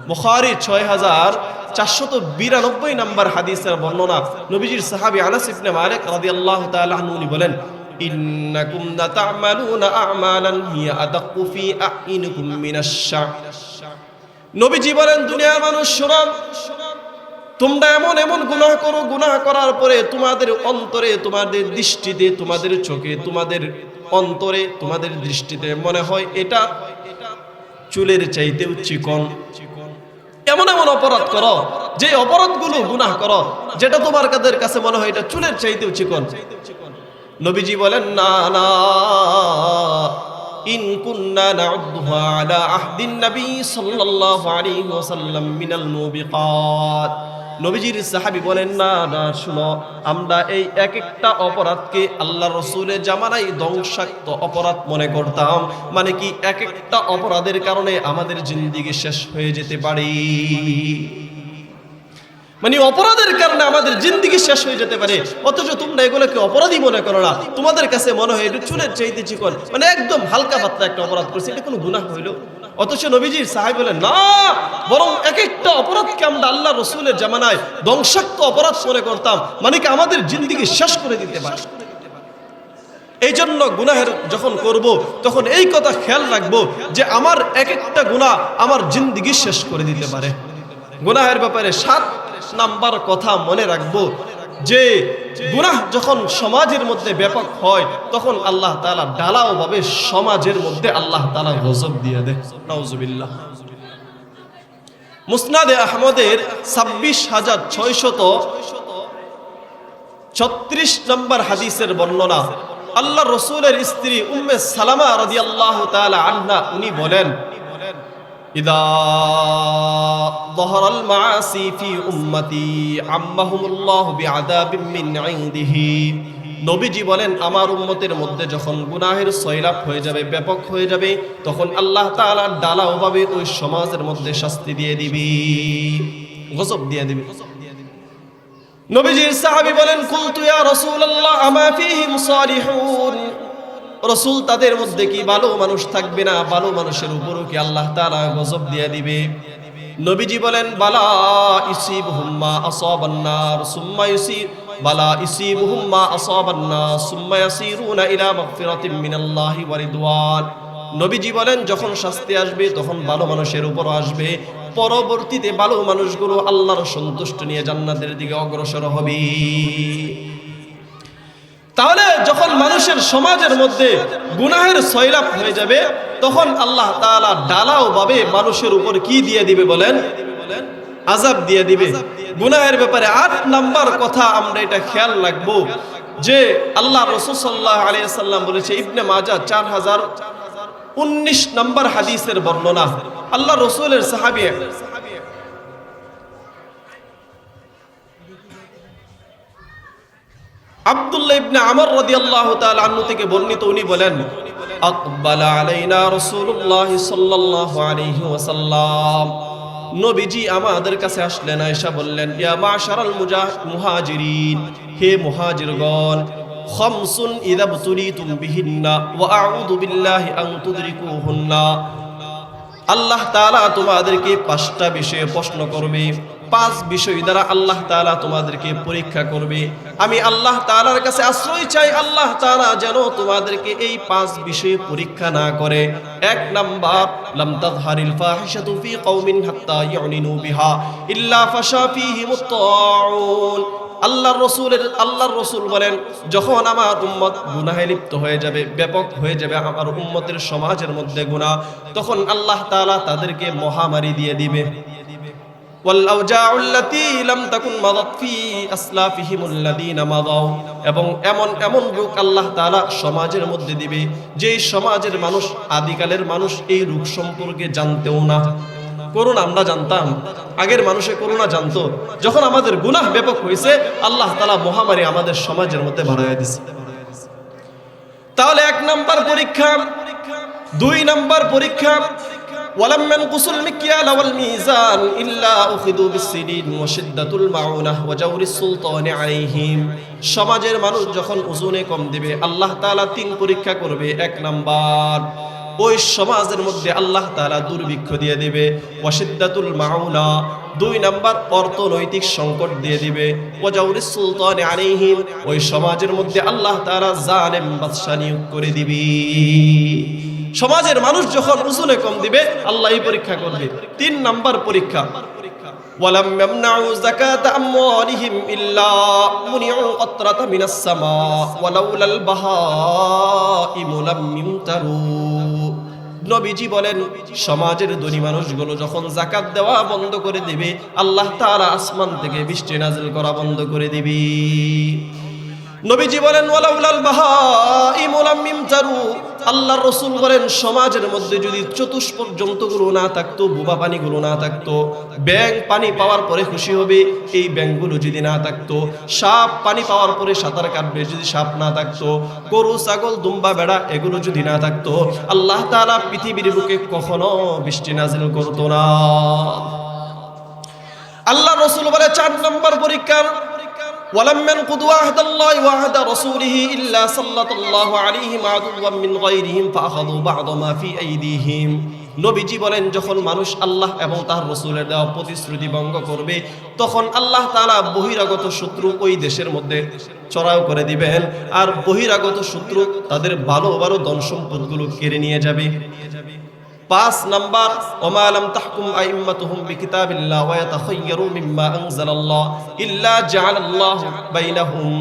বুখারী ৬৪৯২ নম্বর হাদিসের বর্ণনা। নবীজির সাহাবী আনাস ইবনে মালিক রাদিয়াল্লাহু তাআলা আনহু উনি বলেন ইন্নাকুম লাতা'মালুনা আ'মালান হিয়া আদাক্কু ফি আ'ইনিকুম মিনাশ শা'র। নবীজি বলেন দুনিয়ার মানুষ শোনো, তোমরা এমন এমন গুনাহ করো, গুনাহ করার পরে তোমাদের অন্তরে, তোমাদের দৃষ্টিতে, তোমাদের চোখে, তোমাদের অন্তরে, তোমাদের দৃষ্টিতে মনে হয় এটা চুলের চাইতেও চিকন। এমন এমন অপরাধ করো, যে অপরাধগুলো গুনাহ করো যেটা তোমার কাছে মনে হয় এটা চুলের চাইতেও চিকন। নবীজি বলেন না না, ইন কুন্না না'উদ্দুহা আলা আহদিন নবী সাল্লাল্লাহু আলাইহি ওয়াসাল্লাম মিনাল মুবিকাত। নবীজির সাহাবী বলেন, না না, শুনো, আমরা এই এক একটা অপরাধকে আল্লাহ রসুলের জামানায় ধ্বংসাত্মক অপরাধ মনে করতাম। মানে কি, এক একটা অপরাধের কারণে আমাদের জিন্দেগি শেষ হয়ে যেতে পারে, মানে অপরাধের কারণে আমাদের জিন্দেগি শেষ হয়ে যেতে পারে। অথচ তোমরা এগুলোকে অপরাধী মনে করো না, তোমাদের কাছে মনে হয় এটা চুলের চাইতে চিকন, মানে একদম হালকা পাতলা একটা অপরাধ করছে, এটা কোনো গুনাহ হইল? অথচ নবীজির সাহাবী বলেন, না, বরং এক একটা অপরাধকে আমরা আল্লাহ রসুলের জামানায় ধ্বংসাত্মক অপরাধ মনে করতাম, মানে কি আমাদের জিন্দেগি শেষ করে দিতে পারে। এই জন্য গুনাহের যখন করব তখন এই কথা খেয়াল রাখবো যে আমার এক একটা গুনাহ আমার জিন্দেগি শেষ করে দিতে পারে। গুনাহের ব্যাপারে 7 নাম্বার কথা মনে রাখবো যে গুনাহ যখন সমাজের মধ্যে ব্যাপক হয় তখন আল্লাহ তাআলা ঢালাও ভাবে সমাজের মধ্যে আল্লাহ তাআলা গজব দিয়ে দেয়। নাউজুবিল্লাহ। মুসনাদে আহমদের 26,636 নম্বর হাদিসের বর্ণনা, আল্লাহ রসুলের স্ত্রী উম্মে সালামা রাদিয়াল্লাহু তাআলা আনহা উনি বলেন, ইদা যহরাল মাআসি ফি উম্মতি আম্মাহুমুল্লাহু বিআযাবিম মিন ইনদিহি। নবীজি বলেন, আমার উম্মতের মধ্যে যখন গুনাহের সয়লাব হয়ে যাবে, ব্যাপক হয়ে যাবে, তখন আল্লাহ তাআলা ঢালাওভাবে ওই সমাজের মধ্যে শাস্তি দিয়ে দিবে, গজব দিয়ে দিবে। নবীজির সাহাবী বলেন, কুলতু ইয়া রাসূলুল্লাহ আমা ফীহিম সালিহুন, রাসূল তাদের মধ্যে কি ভালো মানুষ থাকবে না? ভালো মানুষের উপরও কি আল্লাহ তাআলা গজব দিয়ে দিবে? নবীজি বলেন, বালা ইসিবহুম মা আসাবান নার সুম্মা বালা ইসিবহুম মা আসাবান নাস সুম্মা ইয়াসিরুনা ইলা মাগফিরাতিন মিনাল্লাহি ওয়া রিদওয়ান। নবীজি বলেন, যখন শাস্তি আসবে তখন ভালো মানুষের উপর আসবে, পরবর্তীতে ভালো মানুষগুলো আল্লাহর সন্তুষ্টি নিয়ে জান্নাতের দিকে অগ্রসর হবে। তাহলে যখন মানুষের সমাজের মধ্যে গুনাহের সয়লাব হয়ে যাবে তখন আল্লাহ তাআলা ঢালাও ভাবে মানুষের উপর কি দিয়ে দিবে বলেন? আযাব দিয়ে দিবে। গুনাহের ব্যাপারে 8 নাম্বার কথা আমরা এটা খেয়াল রাখবো যে আল্লাহ রাসূল সাল্লাল্লাহু আলাইহি ওয়াসাল্লাম বলেছে, ইবনে মাজাহ 4019 নম্বর হাদিসের বর্ণনা, আল্লাহ রাসূলের সাহাবী আব্দুল্লাহ ইবনে আমর রাদিয়াল্লাহু তাআলা আনহু থেকে বর্ণিত, উনি বলেন, আকবালা আলাইনা রাসূলুল্লাহ সাল্লাল্লাহু আলাইহি ওয়াসাল্লাম, নবীজি আমাদের কাছে আসলেন, আয়েশা বললেন, ইয়া মাশারাল মুহাজিরিন, হে মুহাজিরগণ, খামসুন ইযা বুতুলিতুম বিহিন্না ওয়া আউযু বিল্লাহি আন তুদরিকুহুন্না, আল্লাহ তাআলা তোমাদেরকে 5টা বিষয়ে প্রশ্ন করবে, 5 বিষয় দ্বারা আল্লাহ তাআলা তোমাদেরকে পরীক্ষা করবে। আমি আল্লাহ তাআলার কাছে আশ্রয় চাই, আল্লাহ তাআলা যেন তোমাদেরকে এই 5 বিষয়ে পরীক্ষা না করে। 1 নাম্বার, লাম তাযহারিল ফাহিশাতু ফি কওমিন হাত্তা ইউনিনু বিহা ইল্লা ফাশা ফীহিমুত তাউন। আল্লাহর রাসূল বলেন, যখন আমার উম্মত গুনাহে লিপ্ত হয়ে যাবে, ব্যাপক হয়ে যাবে আমার উম্মতের সমাজের মধ্যে গুনাহ, তখন আল্লাহ তাআলা তাদেরকে মহামারী দিয়ে দিবে। ওয়াল আউজাউল্লাতী লাম তাকুন মাদাত ফি আসলাফিহিমুল্লাযীনা মাদাউ, এবং এমন রোগ আল্লাহ তাআলা সমাজের মধ্যে দিবে যেই সমাজের মানুষ, আদিকালের মানুষ এই রোগ সম্পর্কে জানতেও না। করোনা আমরা জানতাম, আগের মানুষে করোনা জানতো, যখন আমাদের গুনাহ ব্যাপক হয়েছে আল্লাহ তাআলা মহামারী আমাদের সমাজের মধ্যে বাড়াইয়া দিয়েছে। তাহলে 1 নাম্বার পরীক্ষা। 2 নাম্বার পরীক্ষা, ওয়ালাম ইয়ানকুসুল মিকয়াল ওয়াল মিজান ইল্লা উখিদু বিসসিনিন ওয়া শিদ্দাতুল মাউনাহ ওয়া জাওরিস সুলতানি আলাইহিম। সমাজের মানুষ যখন ওজনে কম দিবে আল্লাহ তাআলা 3 পরীক্ষা করবে। 1 নাম্বার, ওই সমাজের মধ্যে আল্লাহ তাআলা দুর্ভিক্ষ দিয়ে দিবে, ওয়া শিদ্দাতুল মাউনা। 2 নাম্বার, অর্থনৈতিক সংকট দিয়ে দিবে, ওয়া জাওরিস সুলতানি আলাইহিম, ওই সমাজের মধ্যে আল্লাহ তাআলা জালেম বাদশা নিয়োগ করে দিবে। সমাজের মানুষ যখন ওজনে কম দিবে আল্লাহ এই পরীক্ষা করবে। 3 নাম্বার পরীক্ষা, ওয়ালাম ইয়ামনাউ যাকাতা আমওয়ালিহিম ইল্লা মুনিউ কাতরাতা মিনাস সামা ওয়ালাউলাল বাহাইমু লাম ইমতারু। নবীজি বলেন, সমাজের ধনী মানুষগুলো যখন যাকাত দেওয়া বন্ধ করে দিবে আল্লাহ তাআলা আসমান থেকে বৃষ্টি নাযিল করা বন্ধ করে দিবে। নবীজি বলেন, ওয়ালাউলাল বাহাইমু লাম ইমতারু, আল্লাহর রাসূল বলেন সমাজের মধ্যে যদি চতুষ্পদ জন্তুগুলো না থাকতো, বোবা পানিগুলো না থাকতো, ব্যাঙ পানি পাওয়ার পরে খুশি হবে এই ব্যাঙগুলো যদি না থাকতো, সাপ পানি পাওয়ার পরে সাঁতার কাটবে যদি সাপ না থাকতো, গরু ছাগল দুম্বা বেড়া এগুলো যদি না থাকতো, আল্লাহ তাআলা পৃথিবীর বুকে কখনো বৃষ্টি নাযিল করতো না। আল্লাহ রাসূল বলে 4 নম্বর পরীক্ষা, ওয়ালাম ইয়ানকুদু আহদাল্লাহি ওয়া আহদা রাসূলিহি ইল্লা সাল্লাল্লাহু আলাইহিম আদুওয়াম মিন গায়রিহিম ফাআখাযু বা'দ মা ফি আইদিহিম। নবীজি বলেন যখন মানুষ আল্লাহ এবং তার রাসূলের দেওয়া প্রতিশ্রুতি ভঙ্গ করবে, তখন আল্লাহ তাআলা বহিরাগত শত্রু ওই দেশের মধ্যে চড়াও করে দিবেন, আর বহিরাগত শত্রু তাদের ভালো ভালো ধন সম্পদগুলো কেড়ে নিয়ে যাবে। 5 নাম্বার, ওমা লাম তাহকুম আইম্মাতুহুম বিকিতাবিল্লাহ ওয়া ইয়াতাখায়্যারু মিম্মা আনজালাল্লাহ ইল্লা জাআলাল্লাহু বাইনাহুম।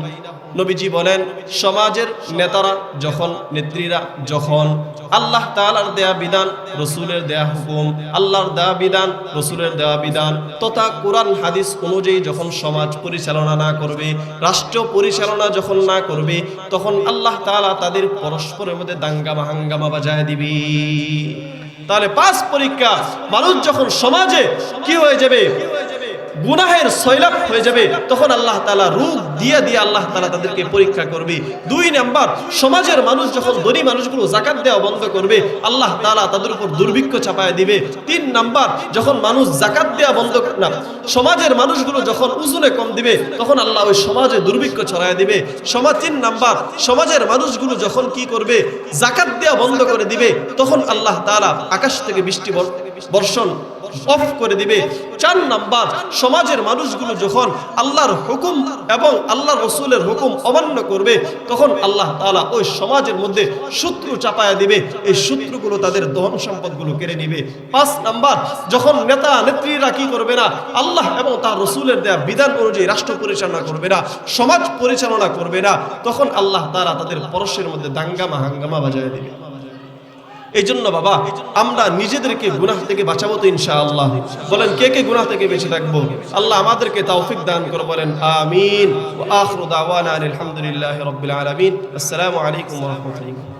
নবীজি বলেন সমাজের নেতারা যখন, নেত্রীরা যখন আল্লাহ তাআলার দেয়া বিধান, রাসূলের দেয়া হুকুম, আল্লাহর দেয়া বিধান, রাসূলের দেয়া বিধান তথা কোরআন হাদিস অনুযায়ী যখন সমাজ পরিচালনা না করবে, রাষ্ট্র পরিচালনা যখন না করবে, তখন আল্লাহ তাআলা তাদের পরস্পরের মধ্যে দাঙ্গামা হাঙ্গামা বাজায় দিবে। তাহলে 5 পরীক্ষা, মানুষ যখন সমাজে কি হয়ে যাবে, গুনাহের সয়লাব হয়ে যাবে, তখন আল্লাহ তাআলা রূপ দিয়ে দিয়ে আল্লাহ তাআলা তাদেরকে পরীক্ষা করবে। 2 নাম্বার, সমাজের মানুষ যখন ধনী মানুষগুলো যাকাত দেওয়া বন্ধ করবে, আল্লাহ তাআলা তাদের উপর দুর্ভিক্ষ চাপায় দিবে। 3 নাম্বার, যখন মানুষ যাকাত দেওয়া বন্ধ না, সমাজের মানুষগুলো যখন ওজনে কম দিবে, তখন আল্লাহ ওই সমাজে দুর্ভিক্ষ ছড়ায় দিবে। 3 নাম্বার, সমাজের মানুষগুলো যখন কি করবে, যাকাত দেওয়া বন্ধ করে দিবে, তখন আল্লাহ তাআলা আকাশ থেকে বৃষ্টি বর্ষণ অফ করে দিবে। 4 নাম্বার, সমাজের মানুষগুলো যখন আল্লাহর হুকুম এবং আল্লাহর রাসূলের হুকুম অমান্য করবে, তখন আল্লাহ তাআলা ওই সমাজের মধ্যে শত্রু চাপায়া দিবে, এই শত্রুগুলো তাদের ধন সম্পদগুলো কেড়ে নিবে। 5 নাম্বার, যখন নেতা নেত্রীরা কি করবে না, আল্লাহ এবং তার রাসূলের দেয়া বিধান অনুযায়ী রাষ্ট্র পরিচালনা করবে না, সমাজ পরিচালনা করবে না, তখন আল্লাহ তাআলা তাদের পরশের মধ্যে দাঙ্গামা হাঙ্গামা বাজায় দিবে। এই জন্য বাবা, আমরা নিজেদেরকে গুনাহ থেকে বাঁচাবো তো ইনশাআল্লাহ। বলেন কে কে গুনাহ থেকে বেঁচে থাকবো? আল্লাহ আমাদেরকে তৌফিক দান করে, বলেন আমিন। ওয়া আখিরু দাওয়ানা আলহামদুলিল্লাহি রাব্বিল আলামিন। আসসালামু আলাইকুম ওয়া রাহমাতুল্লাহ।